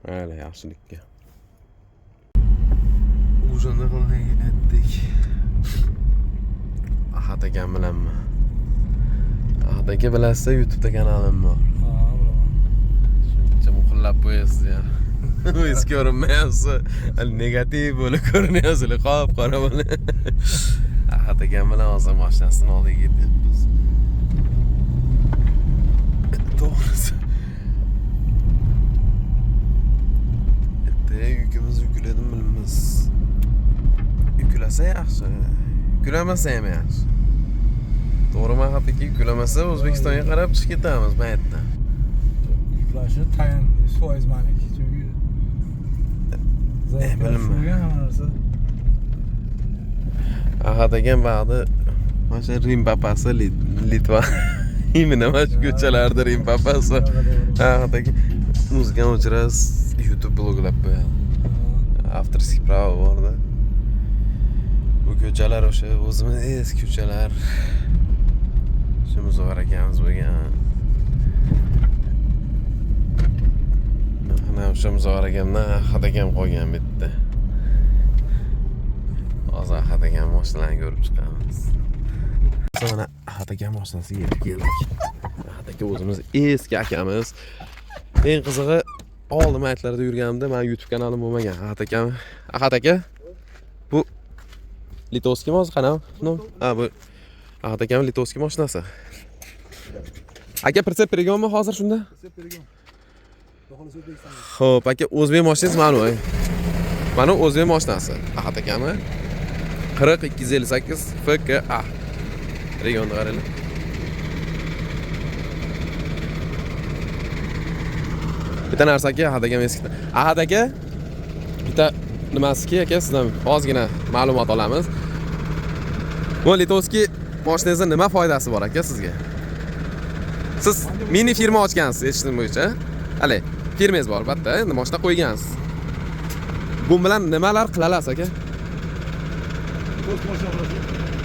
Hala yaxshilikka. O'shanda qildik, aytdik. Ahad akam bilanmi? Ahad aka bilasizlar, YouTube'da kanalim bor. Shuncha muqillab qo'yasiz ya. O'zingiz ko'rinmayapsiz. Negativ bo'lib ko'rinyapsiz, qop-qora bo'lib. Ahad akam bilan hozir mashinasini oldiga ketyapmiz. To'g'risi. Yukimiz yukladimi bilamiz. Yuklasa yaxshi. Yuklamasa ham yaxshi. To'g'rimi hattoki yuklamasa O'zbekistonga qarab chiqib ketamiz bu yerdan. Yuklashi tayin 100% maniki. Chunki bilmayman. Ahad akam ba'di mana shu Rim papasi Litva. Именно mana shu ko'chalarda Rim papasi. Ahad aka muzika o'chirasiz, YouTube bloglab qo'yadi. Avtorskiy pravo borda. Bu ko'chalar o'sha o'zimiz eski ko'chalar. Shu Muzaffer akamiz bo'lgan. Mana o'sha Muzaffer akamdan Ahad akam qolgan bitta. Hozir Ahad akam mashinani ko'rib chiqamiz. Mana Ahad akam mashinasiga yetib keldik. Ahad aka o'zimiz eski akamiz. Eng qizig'i oldin aytlarda yurganimda men YouTube kanalim bo'lmagan. Ahad aka bu Litovskiy hozir qanaqa? Bu Ahad akam Litovskiy mashinasi. Aka pritsep berganmi hozir shunda? Pritsep bergan. Xo'p, aka o'zbek mashinasi ma'lum. Mana o'zbek mashinasi. Ahad akami 40258 FKA. Regionda qaranglar. Bitta narsa aka, Ahad akam eskidan. Ahad aka bitta nimasiki aka, sizdan ozgina ma'lumot olamiz. Bu Litovskiy mashinangizda nima foydasi bor aka sizga? Siz mini firma ochgansiz, eshitdim bo'yicha. Hali, firmangiz bor, albatta, endi mashina qo'ygansiz. Bu bilan nimalar qilasiz aka?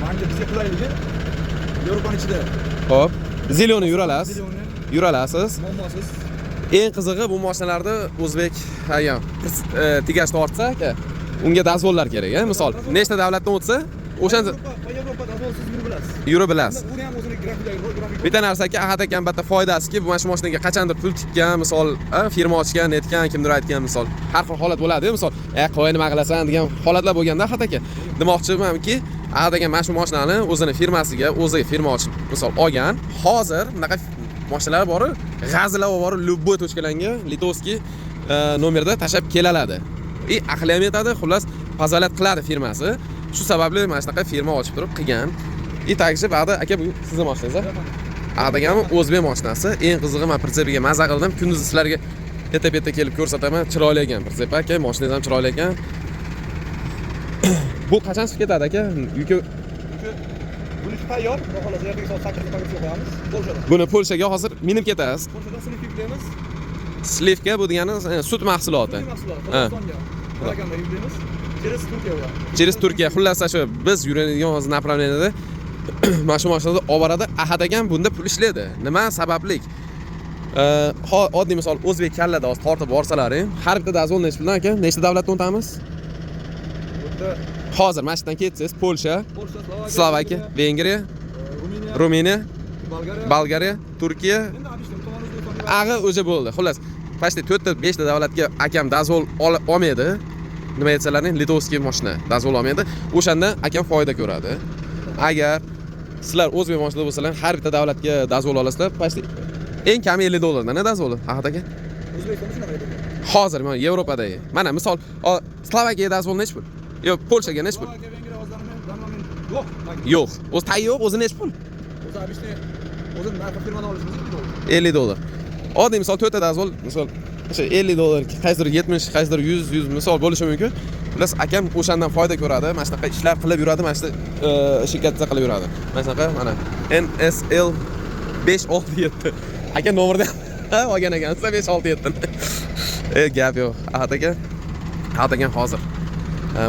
Menga bizga qulayligi Yevropaning ichida. Xo'p, Zeloni yuralasiz. Yuralasiz. Muammosiz. Eng qizig'i bu mashinalarda o'zbek tigash tortsa aka, unga dazvollar kerak, misol, nechta davlatdan o'tsa, o'shanda Yevropa dazvolsiz yurib bilasiz. Yurib bilasiz. Buni ham o'zining grafik. Bitta narsaki Ahad akam bitta foydasiki, bu mashinaga qachondir pul tikkan, misol, firma ochgan, netgan, kimdir aytgan, misol, har xil holat bo'ladi, misol, qo'y nima qilasan degan holatlar bo'lganda Ahad aka, demoqchimanki, Ahad akam mana shu mashinani o'zini firmasiga, o'ziga firma ochib, misol, olgan. Hozir bunaqa mashinalar bor, g'azilab bor, любой tochkalarga Litovskiy nomerda tashab keladi. Aqli ham yetadi, xullas, fazolat qiladi firmasi. Shu sababli mana shunaqa firma ochib turib qilgan. Tagisi ba'da aka bu sizning mashinangiz. Ahad akam o'zbek mashinasi. Eng qizig'i men pritsepiga maza qildim. Kunduz sizlarga yeta kelib ko'rsataman. Chiroyli ekan pritsep aka, mashinangiz ham chiroyli ekan. Bu qachon chiqib ketadi aka? Yuki Buniki tayyor. Xolos, ertaga soat 8 da paketga qo'yamiz. Polshada. Buni Polshaga hozir minib ketasiz. Polshada slivka yuklaymiz. Slivka bu degani sut mahsuloti. Qozog'istonga. Raganda yuklaymiz. Через Turkiya. Xullas shu biz yuradigan hozir направленияda mana shu mashinada olib boradi. Ahad akam bunda pul ishlaydi. Nima sabablik? Oddiy misol o'zbek kallada hozir tortib borsalaring, har bitta dazvol nechta puldan aka? Nechta davlatdan o'tamiz? Hozir mana shu yerdan ketsangiz Polsha, Slovakiya, Vengriya, Ruminiya, Bolgariya, Turkiya. Ag'i o'sha bo'ldi. Xullas, почти 4 ta 5 ta davlatga akam dazvol olmaydi. nima aytsalaring, litovskiy mashina dazmol olmaydi. O'shanda akam foyda ko'radi. Agar sizlar o'zbek mashina bo'lsalar, har bitta davlatga dazmol olasizlar, pasti eng kami $50 dan dazmol. Ahad aka. O'zbekistonda shunaqa edi. Hozir mana Yevropadagi. Mana misol, Slovakiya dazmol nech pul? Yo'q, Polshaga nech pul? Yo'q. Yo'q. O'zi tayyor yo'q, o'zi nech pul? O'zi abishni o'zim narxi firmadan olishimiz $50. Oddiy misol 4 ta dazmol, misol o'sha $50, qaysidir 70, qaysidir 100 misol bo'lishi mumkin. Plus akam o'shandan foyda ko'radi, mana shunaqa ishlar qilib yuradi, mana shu shirkatda qilib yuradi. Mana shunaqa mana NSL 567. Aka nomerda olgan ekansiz 567. Gap yo'q. Ahad aka hozir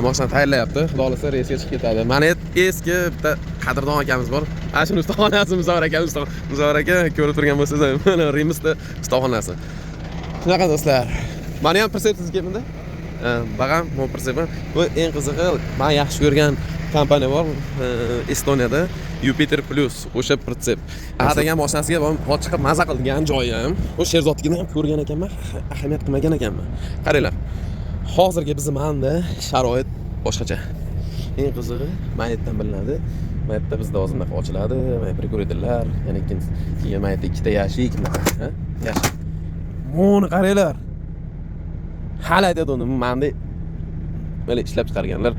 mashina tayyorlayapti. Xudo xolasa reysga chiqib ketadi. Mana eski bitta qadrdon akamiz bor. Ana shuni ustaxonasi Muzaffer akamiz. Muzaffer aka ko'rib turgan bo'lsangiz, mana Rimisda ustaxonasi. Shunaqa do'stlar. Meni ham persepsiz ketmadi. Bag'am mo persep. Bu eng qizig'i, men yaxshi ko'rgan kompaniya bor Estoniyada, Jupiter Plus, o'sha persep. Ahad degan mashinasiga hozir chiqib maza qilgan joyi ham, o'sha Sherzodligini ham ko'rgan ekanman, ahamiyat qilmagan ekanman. Qaranglar. Hozirgi bizning manda sharoit boshqacha. Eng qizig'i, mayetdan bilinadi. Mayetda bizda hozir ochiladi, mayet ko'radilar. Yana ikkinchi, keyin mayetda ikkita yashik, ha? Yashik. Moni qaranglar. Hali aytadi uni, manda mana ishlab chiqarganlar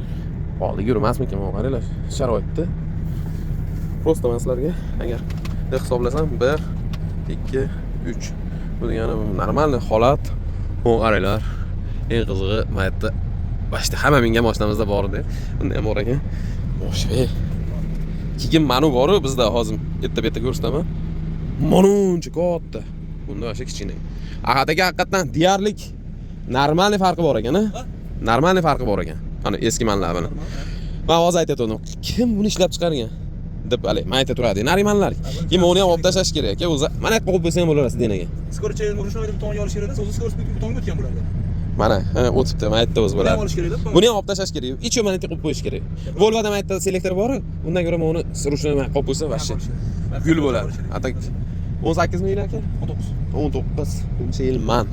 oldiga yurmasmikin, mana qaranglar. Sharoitda. Prosta men sizlarga agar hisoblasam 1 2 3 bu degani normal holat. Mana qaranglar. Eng qizig'i mayetda başta hamma menga mashinamizda bor edi. Bunda ham bor ekan. O'sha. Keyin manu bor bizda hozir bitta ko'rsataman. Manuncha katta. Bunda o'sha kichkina. Ahadaga haqiqatan deyarlik normalniy farqi bor ekan, ha? Normalniy farqi bor ekan. Ana eski manlar bilan. Men hozir aytayotgandim. Kim buni ishlab chiqargan? deb hali mayta turadi. Narimanlar. Kim uni ham olib tashlash kerak. O'zi mana qo'yib qo'ysa ham bo'laverasiz denaga. Skorcha urushni to'g'ri olish kerak. O'zi skorcha to'g'ri o'tgan bo'ladi. Mana, o'tibdi, maytda o'zi bo'ladi. Buni ham olib tashlash kerak. Ichi mana qo'yib qo'yish kerak. Volvoda maytda selektor bor. Undan ko'ra men uni urushni qo'yib qo'ysa vashshi gul bo'ladi. Atak 18 ming aka? 19 buncha yil man.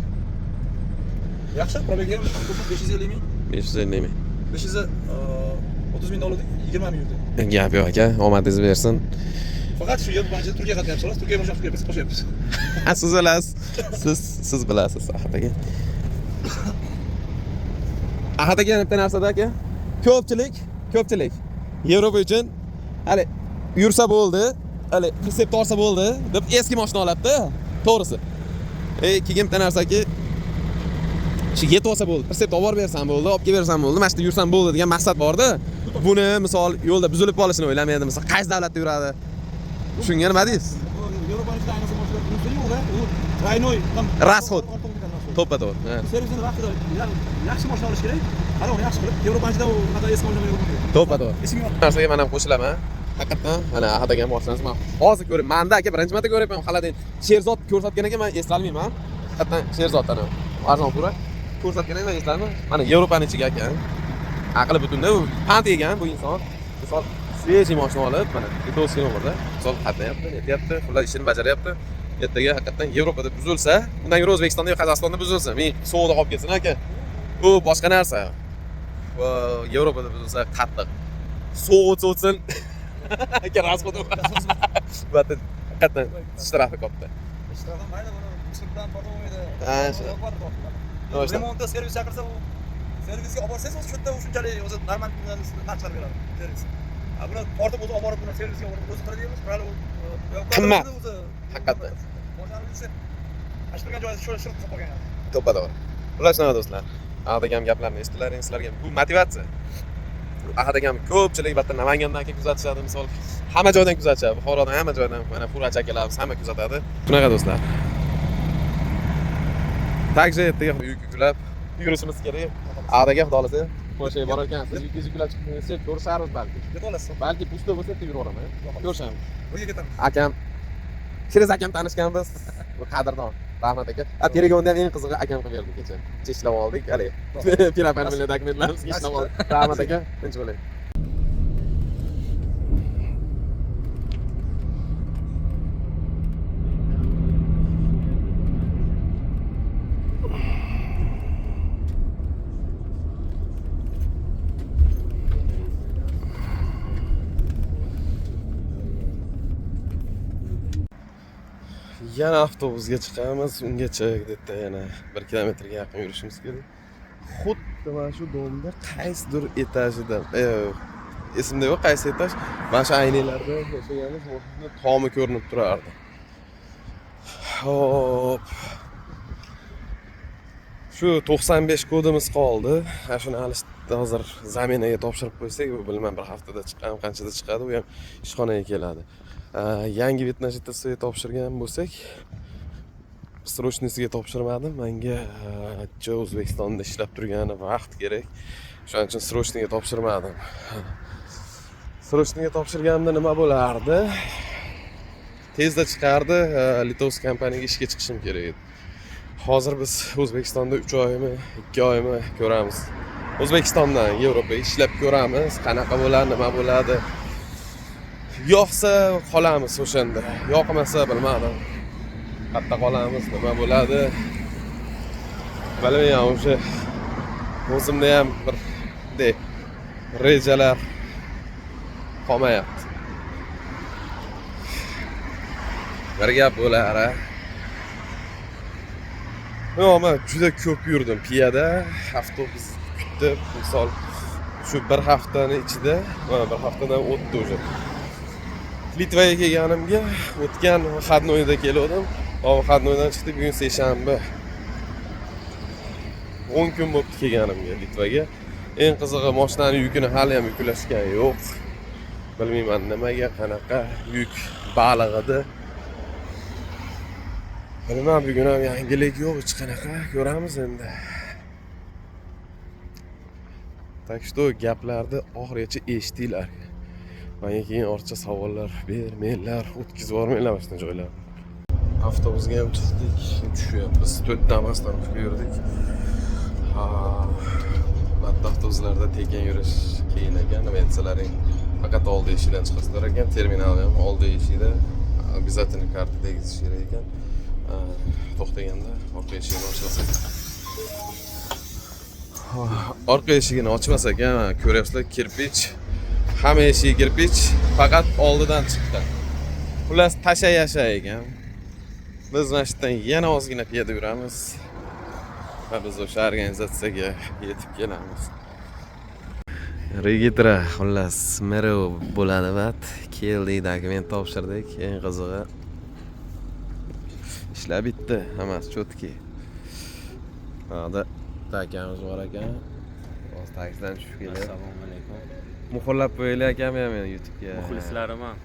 Yaxshi, probega 550 ming. 550 ming. 530 ming dollar 20 ming yurdi. Gap yo'q aka, omadingiz bersin. Faqat shu yer bo'yicha Turkiyaga qatnayapsiz. Turkiya bo'yicha biz qo'shyapmiz. Siz bilasiz. Siz bilasiz Ahad aka. Ahad aka bitta narsada aka. Ko'pchilik Yevropa uchun hali yursa bo'ldi, hali pritsep torsa bo'ldi deb eski mashina oladi-da. To'g'risi. Keyin bitta narsaki shu yetib olsa bo'ldi. Pritsepni olib bersam bo'ldi, olib kelib bersam bo'ldi, mashina yursam bo'ldi degan maqsad bor-da. Buni misol yo'lda buzilib qolishini o'ylamaydi, misol qaysi davlatda yuradi? Shunga nima deysiz? Yevropaning ayniqsa mashinalar yo'q-da, u traynoy Расход. To'ppa-to'g'ri. Servisini vaqtida yaxshi mashina olish kerak. Qara uni yaxshi qilib, Yevropanikida u qanaqa eski mashina yo'q. To'ppa-to'g'ri. Narsaga men ham qo'shilaman. Haqiqatan mana Ahad aka mashinasi men hozir ko'rib, menda aka birinchi marta ko'ryapman. Xaladin Sherzod ko'rsatgan ekan, men eslolmayman. Haqiqatan Sherzoddan arzon pura ko'rsatgan ekan, men eslamayman. Mana Yevropaning ichiga aka. Aqli butunda u pand yegan bu inson. Misol svejiy mashina olib, mana Litovskiy nomerda misol qatnayapti, netyapti, xullas ishini bajaryapti. Ertaga haqiqatan Yevropada buzilsa, undan ko'ra O'zbekistonda yoki Qozog'istonda buzilsa, men sovuqda qolib ketsin aka. Bu boshqa narsa. Va Yevropada buzilsa qattiq. So'tsin. Aka rasxod. Batın haqiqatan shtrafi katta. Ishtirafdan mayli buni Misrdan bormaydi. Ha, shu. Remontda servis chaqirsa u servisga olib borsangiz o'zi shu yerda shunchalik o'zi normal narxlar beradi servis. Buni tortib o'zi olib borib buni servisga olib o'zi qiladiganmiz, hali u qimmat. Haqiqatan. Boshqarib yursa ashtirgan joyda shu qilib qolgan. To'ppa-to'g'ri. Ular shunaqa do'stlar. Ahad akam gaplarini eshitdilaring, sizlarga bu motivatsiya. Ahad akam ko'pchilik bitta Namangandan aka kuzatishadi, misol hamma joydan kuzatishadi. Buxorodan hamma joydan, mana Furacha akalarimiz hamma kuzatadi. Shunaqa do'stlar. Takje ertaga yuklab yurishimiz kerak. Ahad aka xudo xolasa qo'shay borar ekan, siz yuklab chiqsangiz ko'risharmiz balki. Yeta olasiz. Balki pushta bo'lsa yuraveraman. Ko'rishamiz. Uyga ketamiz. Akam Shiriz akam tanishganmiz. Bu qadrdon. Rahmat aka. Telefonda ham eng qizig'i akam qilib berdi kecha. Ishlab oldik, hali. Pirapani bilan dokumentlarimizni ishlab oldik. Rahmat aka, tinch bo'ling. Yana avtobusga chiqamiz. Ungacha debda yana 1 kilometrga yaqin yurishimiz kerak. Xuddi mana shu domda qaysidir etajida, esimda yo'q qaysi etaj. Mana shu aynalarda yashaganimiz o'shni tomi ko'rinib turardi. Hop. Shu 95 kodimiz qoldi. Shuni hozir zaminaga topshirib qo'ysak, bilmam bir haftada chiqqan, qanchada chiqadi, u ham ishxonaga keladi. Yangi bitnajitasiga topshirgan bo'lsak, srochniysga topshirmadim. Menga O'zbekistonda ishlab turgani vaqt kerak. Shuning uchun srochniga topshirmadim. Srochniga topshirganimda nima bo'lardi? Tezda chiqardi, litovskiy kompaniyaga ishga chiqishim kerak edi. Hozir biz O'zbekistonda 3 oymi, 2 oymi ko'ramiz. O'zbekistondan Yevropaga ishlab ko'ramiz, qanaqa bo'ladi, nima bo'ladi. Yo'qsa qolamiz o'shanda, yoqmasa bilmadim. Qayerda qolamiz, nima bo'ladi? Bilmayman, o'sha o'zimda ham bir rejalar qolmayapti. Bir gap bo'lar, men juda ko'p yurdim piyoda, avtobus kutib, misol shu bir haftani ichida, bir haftadan o'tdi o'sha. Litvaga kelganimga o'tgan Xadnoyda keldim. Xadnoydan chiqib, bugun seshanba. 10 kun bo'ldi kelganimga Litvaga. Eng qizig'i mashinani yukini hali ham yuklashgan yo'q. Bilmayman nimaga, qanaqa yuk balig'idi. Bilmem bugun ham yangilik yo'q, hech qanaqa ko'ramiz endi. Tak что gaplarni oxirigacha eshitinglar. Menga keyin ortiqcha savollar bermanglar, o'tkazib yubormanglar mana shunday joylarni. Avtobusga ham chiqdik, tushyapmiz. 4 dan ostonovga yurdik. Bitta avtobuslarda tekin yurish qiyin ekan, nima aytsalaring, faqat oldi eshikdan chiqasizlar ekan, terminal ham oldi eshikda обязательно karta tegizish kerak ekan. To'xtaganda orqa eshigini ochmasak. Orqa eshigini ochmasak, ko'ryapsizlar, kirpich. Hamma eshigi kirpich, faqat oldidan chiqqan. Xullas tasha yasha ekan. Biz mana shu yerdan yana ozgina piyoda yuramiz. Va biz o'sha organizatsiyaga yetib kelamiz. Regitra, xullas, mero bo'ladi vat. Keldik, dokument topshirdik. Eng qizig'i ishlab bitdi, hammasi chotki. Hozir takamiz bor ekan. O'z taksidan tushib keldi. Assalomu alaykum. Muxollab qo'yaylik akam ham meni YouTube'ga. Muxlislariman.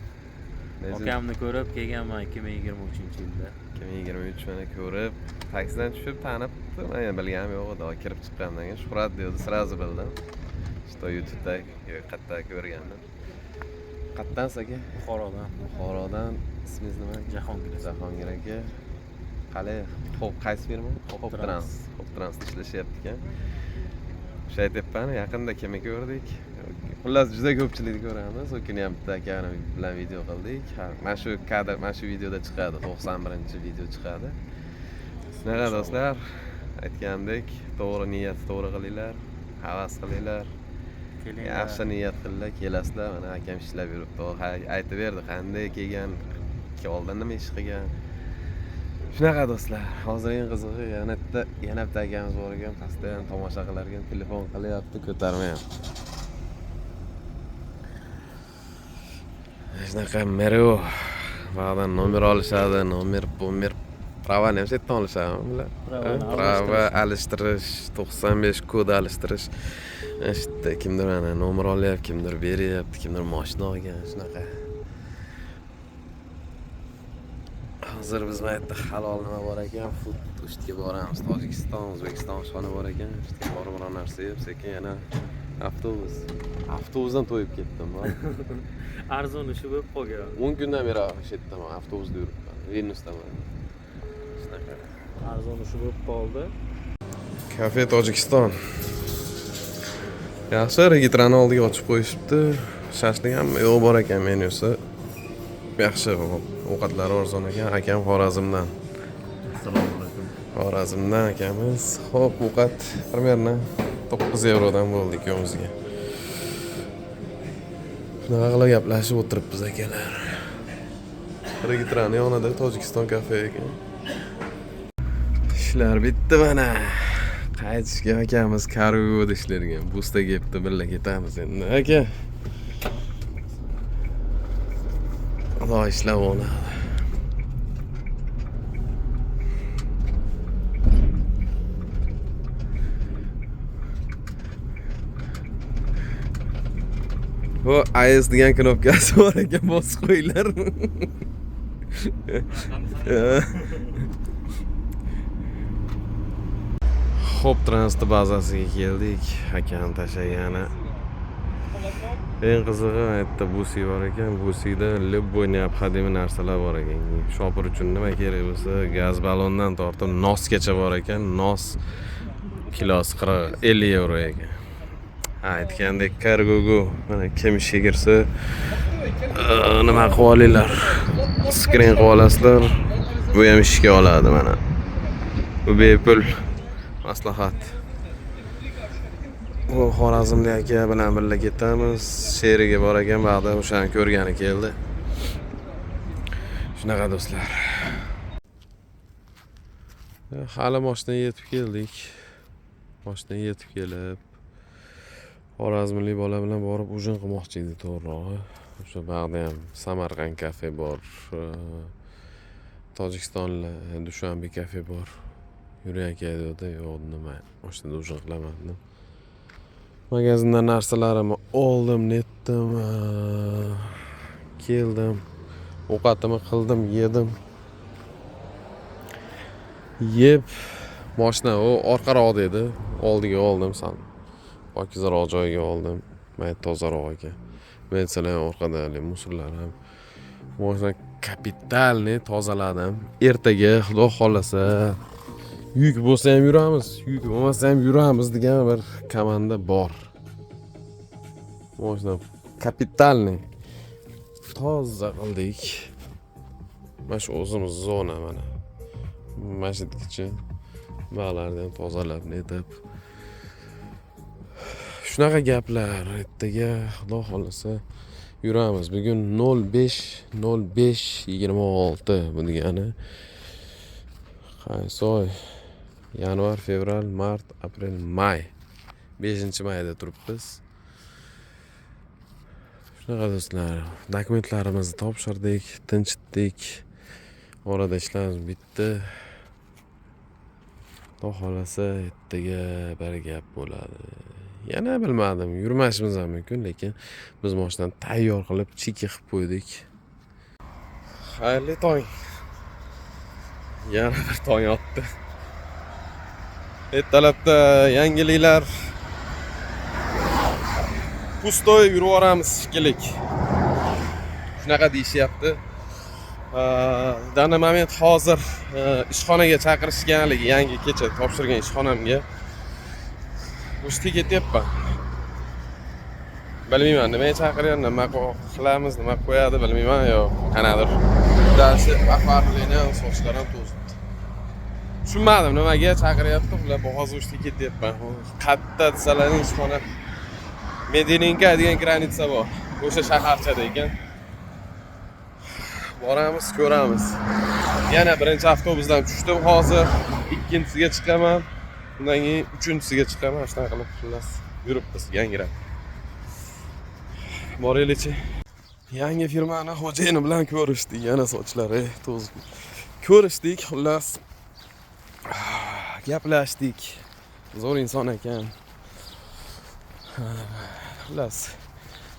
Akamni ko'rib kelganman 2023-yilda. 2023 mana ko'rib, taksidan tushib tanib, men bilganim yo'q edi. Kirib chiqqandan keyin Shuhrat dedi, sразу bildim. Что YouTube'da qayerda ko'rgandim. Qayerdan aka? Buxorodan. Buxorodan. Ismingiz nima? Jahongir. Jahongir aka. Qalay? Xo'p, qaysi firma? Xo'p Trans ishlashyapti ekan. O'sha aytyapman, yaqinda kimni ko'rdik. Xullas juda ko'pchilikni ko'ramiz. O kuni ham bitta akani bilan video qildik. Mana shu kadr, mana shu videoda chiqadi, 91-video chiqadi. Sizlar do'stlar, aytgandek, to'g'ri niyat to'g'ri qilinglar, havas qilinglar. Yaxshi niyat qilinglar, kelasizlar. Mana akam ishlab yuribdi. Aytib berdi, qanday kelgan, oldin nima ish qilgan. Shunaqa do'stlar, hozir eng qizig'i yana bitta akamiz bor ekan, pastdan tomosha qilar ekan, telefon qilyapti, ko'tarmayapti. Shunaqa mero, ba'dan nomer olishadi, nomer pravani ham setdan olishadimi? Prava alishtirish, 95 kod alishtirish. Ishda kimdir mana nomer olyapti, kimdir beryapti, kimdir mashina olgan, shunaqa. Hozir biz maytda halol nima bor ekan, Ushga boramiz. Tojikiston, O'zbekiston shoni bor ekan. Ushga borib biror narsa yeb, sekin yana avtobusdan to'yib ketdim. Arzon ishi bo'lib qolgan. 10 kundan beri shu yerdaman, avtobusda yuribman. Vilnyusdaman. Shunaqa. Arzon ishi bo'lib qoldi. Kafe Tojikiston. Yaxshi, registrani oldiga ochib qo'yishibdi. Shashlik ham yo'q bor ekan menyusi. Yaxshi, ovqatlari arzon ekan. Akam Xorazmdan. Assalomu alaykum. Xorazmdan akamiz. Xo'p, ovqat примерно 9 yevrodan bo'ldi ikkovimizga. Shunaqa qilib gaplashib o'tiribmiz akalar. Regitran yonida Tojikiston kafe ekan. Ishlar bitdi mana. Qaytishga akamiz karvod ishlarga. Busta kelibdi, birga ketamiz endi. Aka. Xudo ishlab oladi. Bu AES degan knopkasi bor ekan, bosib qo'yinglar. Xo'p, transport bazasiga keldik. Akam tashagani. Eng qizig'i aytdi busi bor ekan. Busida любой необходимый narsalar bor ekan. Shopir uchun nima kerak bo'lsa, gaz ballondan tortib nosgacha bor ekan. Nos kilosi 50 euro ekan. Aytgandek kargogu mana kim ishga kirsa nima qilib olinglar, skrin qilib olasizlar, bu ham ishga oladi mana. Bu bepul maslahat. Bu Xorazmli aka bilan birga ketamiz. Sheriga bor ekan, ba'da o'shani ko'rgani keldi. Shunaqa do'stlar. Hali mashinaga yetib keldik. Mashinaga yetib kelib Xorazmli bola bilan borib ujin qilmoqchi edi to'g'rirog'i. O'sha bog'da ham Samarqand kafe bor. Tojikistonli Dushanbe kafe bor. Yuring aka dedi, yo'q nima, o'shanda ujin qilaman dedim. Magazindan narsalarimni oldim, netdim. Keldim. Ovqatimni qildim, yedim. Yeb mashina u orqaroqda edi. Oldiga oldim san. Pokizroq joyga oldim. Mayt tozaroq ekan. Men ham orqada musullar ham. Mashina kapitalni tozaladim. Ertaga Xudo xolasa yuk bo'lsa ham yuramiz, yuk bo'lmasa ham yuramiz degan bir komanda bor. Mashina kapitalni toza qildik. Mana shu o'zimiz zona mana. Masjidgacha bog'lardan tozalab netib. Shunaqa gaplar. Ertaga Xudo xolasa yuramiz. Bugun 05/05/26 bu degani. Qaysi oy? Yanvar, fevral, mart, aprel, may. 5-mayda turibmiz. Shunaqa do'stlar, dokumentlarimizni topshirdik, tinchitdik. Orada ishlarimiz bitdi. Xudo xolasa ertaga bir gap bo'ladi. Yana bilmadim, yurmashimiz ham mumkin, lekin biz mashinani tayyor qilib, cheki qilib qo'ydik. Xayrli tong. Yana bir tong otdi. Ertalabda yangiliklar. Pustoy yurib boramiz shekillik. Shunaqa deyishyapti. Dana moment hozir ishxonaga chaqirishganligi, yangi kecha topshirgan ishxonamga. O'shga ketyapman. Bilmayman, nimaga chaqiryapti, nima qilamiz, nima qo'yadi bilmayman, yo qanadir. Dashi axbarligini sochlari ham to'zibdi. Tushunmadim, nimaga chaqiryapti, ular hozir o'shga ketyapman. Qatta desalarning ishxona Medininka degan granitsa bor. O'sha shaharchada ekan. Boramiz, ko'ramiz. Yana birinchi avtobusdan tushdim hozir. Ikkinchisiga chiqaman. Undan keyin uchinchisiga chiqaman. Shunaqa qilib xullas yuribmiz yangirab. Boraylikchi. Yangi firmani xo'jayini bilan ko'rishdik. Yana sochlari to'zib. Ko'rishdik, xullas. Gaplashdik. Zo'r inson ekan. Xullas.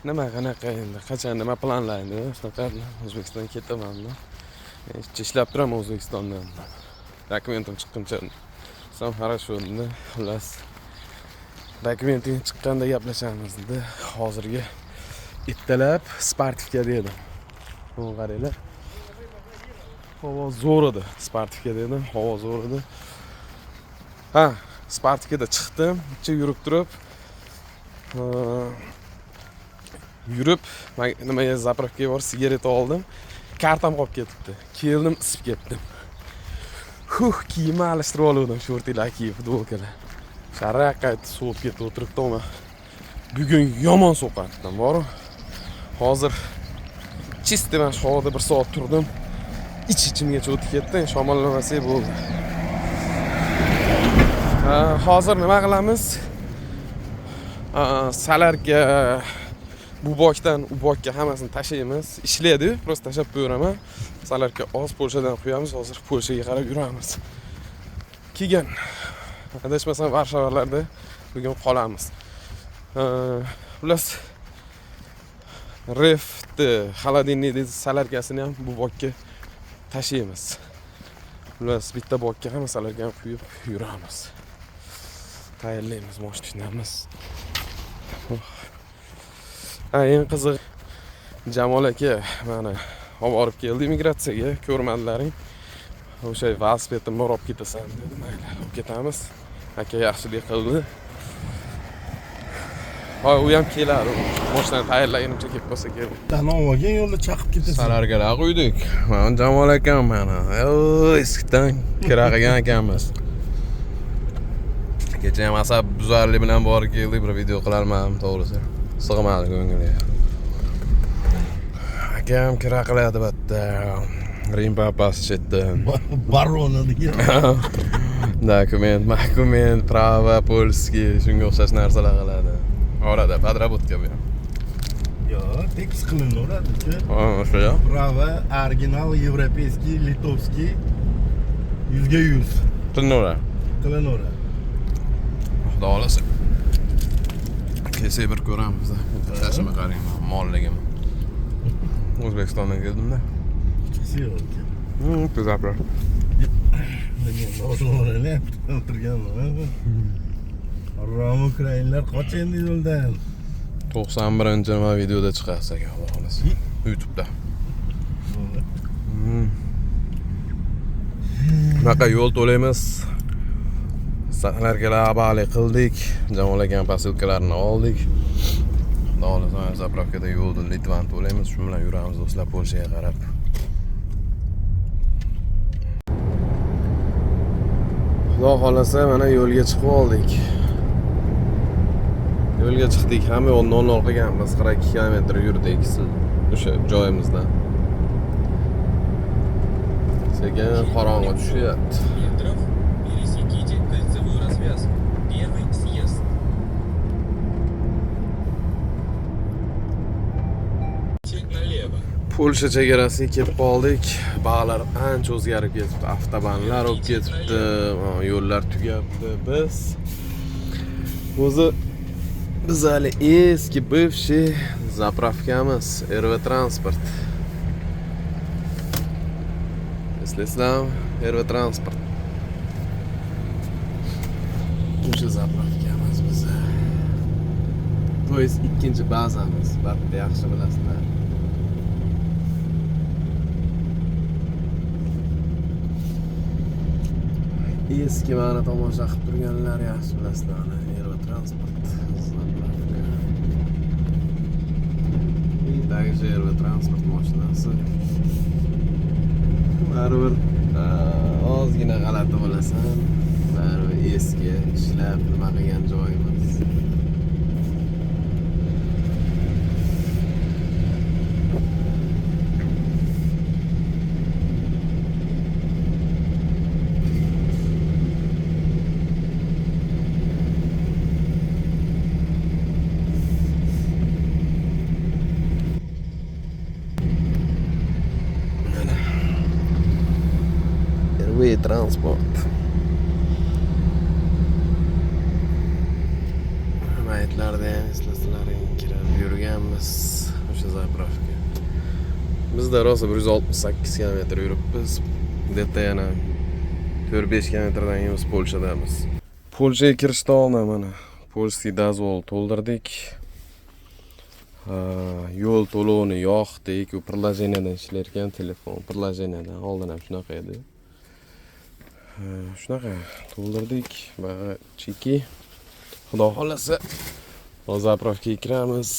Nima qanaqa endi, qachon nima planlaydi? Shunaqa O'zbekistonga ketaman. Ishlab turaman O'zbekistondan. Dokumentim chiqquncha sam хорошо endi. Xullas. Dokumenting chiqqanda gaplashamiz dedi. Hozirga ertalab Spartifga dedim. Buni qaranglar. Havo zo'r edi. Spartifga dedim. Havo zo'r edi. Ha, Spartifga chiqdim. Ichib yurib turib nimaga zapravkaga borib sigaret oldim. Kartam qolib ketibdi. Keldim, isib ketdim. Kiyimni alishtirib oldim, shortilar kiyib, futbolkalar. Sharaqqa sovib ketib o'tiribdi. Bugun yomon so'qatdim, bor. Hozir chist emas, havoda bir soat turdim. ichimgacha o'tib ketdi. Shamollamasak bo'ldi. Hozir nima qilamiz? Salarga bu bokdan u bokka hammasini tashlaymiz. Ishlaydi, prosta tashlab qo'yiraman. Salarga oz Polshadan qo'yamiz. Hozir Polshaga qarab yuramiz. Keyin adashmasam Varshavalarda bugun qolamiz. Plus Rift, холодильник deydi, salarkasini ham bu bokka tashlaymiz. Plus bitta bokka ham salarga ham quyib yuramiz. Tayyorlaymiz, mashinamiz. Eng qiziq Jamol aka mana olib borib keldi immigratsiyaga, ko'rmadilaring. O'sha velosipedimni olib ketasan dedi. Mayli, olib ketamiz. Aka yaxshilik qildi. Hoy, u ham keladi. Mashinani tayyorlagunimcha kelib qolsa kerak. Tanovaga yo'lda chaqib ketasan. Salargalar qo'ydik. Men Jamol akam mana. Eskidan kira qilgan ekanmiz. Kecha ham asab buzarlik bilan borib keldik, bir video qilarman, to'g'risi. Sig'madi ko'ngilga. Akam kira qiladi bitta. Rim papasi chetdan. Barona degan. Dokument, prava, polski, shunga o'xshash narsalar qiladi. Orada podработка bu. Yo'q, tekst qilinaveradi-ku. O'sha yo'q. Prava, original, европейский, litovskiy 100%. Qilinaveradi. Qilinaveradi. Xudo xolasa. Kelsak bir ko'ramiz. Tashima qarang, molligim. O'zbekistondan keldim-da. Chiqsiyo'q. Tuzaplar. Men o'zimlarni o'tirganman. Rom Ukrainlar qochindi yo'ldan. 91-nima videoda chiqarsak, Xudo xolasa. YouTube'da. Bunaqa yo'l to'laymiz. Salarga abali qildik. Jamol akam posilkalarini oldik. Xudo xolasa, zapravkada yo'lda Litvan to'laymiz. Shu bilan yuramiz do'stlar Polshaga qarab. Xudo xolasa mana yo'lga chiqib oldik. Yo'lga chiqdik, hamma yo'lni o'rnab qilganmiz. 42 kilometr yurdik o'sha joyimizdan. Sekin qorong'i tushyapti. Метров пересеките кольцевую развязку. Первый съезд. Чек налево. Polsha chegarasiga kelib qoldik. Bog'lar ancha o'zgarib ketibdi. Avtobanlar olib ketibdi, yo'llar tugabdi. Biz hali eski bывший zapravkamiz RV Transport. Eslaysizlarmi? RV Transport. O'sha zapravkamiz biz. To есть ikkinchi bazamiz. Batda yaxshi bilasizlar. Eski mana tomosha qilib turganlar yaxshi bilasizlar. RV Transport. Также RV Transport mashinasi. Baribir ozgina g'alati bo'lasan. Baribir eski ishlab nima qilgan joyimiz. RV Transport. Maytlarda ham eslasizlaring kirib yurganmiz o'sha zapravka. Bizda rosa 168 kilometr yuribmiz. Deta yana 4-5 kilometrdan keyin Polshadamiz. Polshaga kirishda oldin mana Polskiy dozvol to'ldirdik. Yo'l to'lovini yoqdik, u приложениyadan ishlar ekan, telefon приложениyadan. Oldin ham shunaqa edi. Shunaqa to'ldirdik va cheki. Xudo xolasa zapravkaga kiramiz.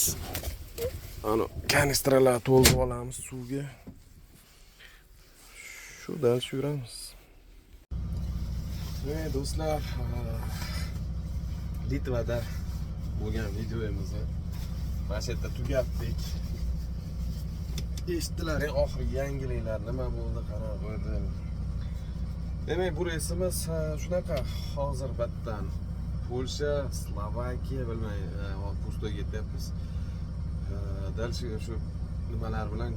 Ana kanistralar to'ldirib olamiz suvga. Shu dal yuramiz. Do'stlar, Litvada bo'lgan videomizni mana shu yerda tugatdik. eshitdilaring oxirgi yangiliklar nima bo'ldi qara qo'ydim. Demak, bu reysimiz shunaqa hozir battan Polsha, Slovakiya bilmay, pustoga ketyapmiz. Dal shu nimalar bilan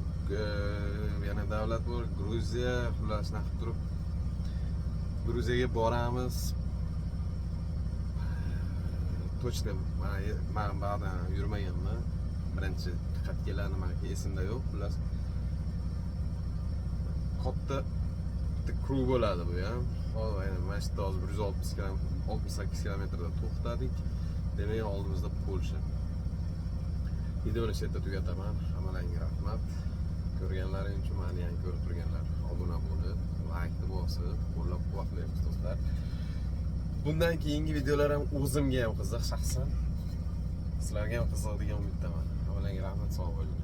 yana davlat bor, Gruziya, xullas nima qilib turib Gruziyaga boramiz. Точно men ba'dan yurmaganman. Birinchi qatgalarni menga esimda yo'q. Xullas katta bitta kruq bo'ladi bu ham. Hozir mana shu hozir 160 km, 68 kilometrda to'xtadik. Demak, oldimizda Polsha. Videoni shu yerda tugataman. Hammalarga rahmat. Ko'rganlaring uchun, meni yangi ko'rib turganlar obuna bo'lib, like bosib, qo'llab-quvvatlaymiz do'stlar. Bundan keyingi videolar ham o'zimga ham qiziq shaxsan. Sizlarga ham qiziq degan umiddaman. Hammalarga rahmat, sog' bo'ling.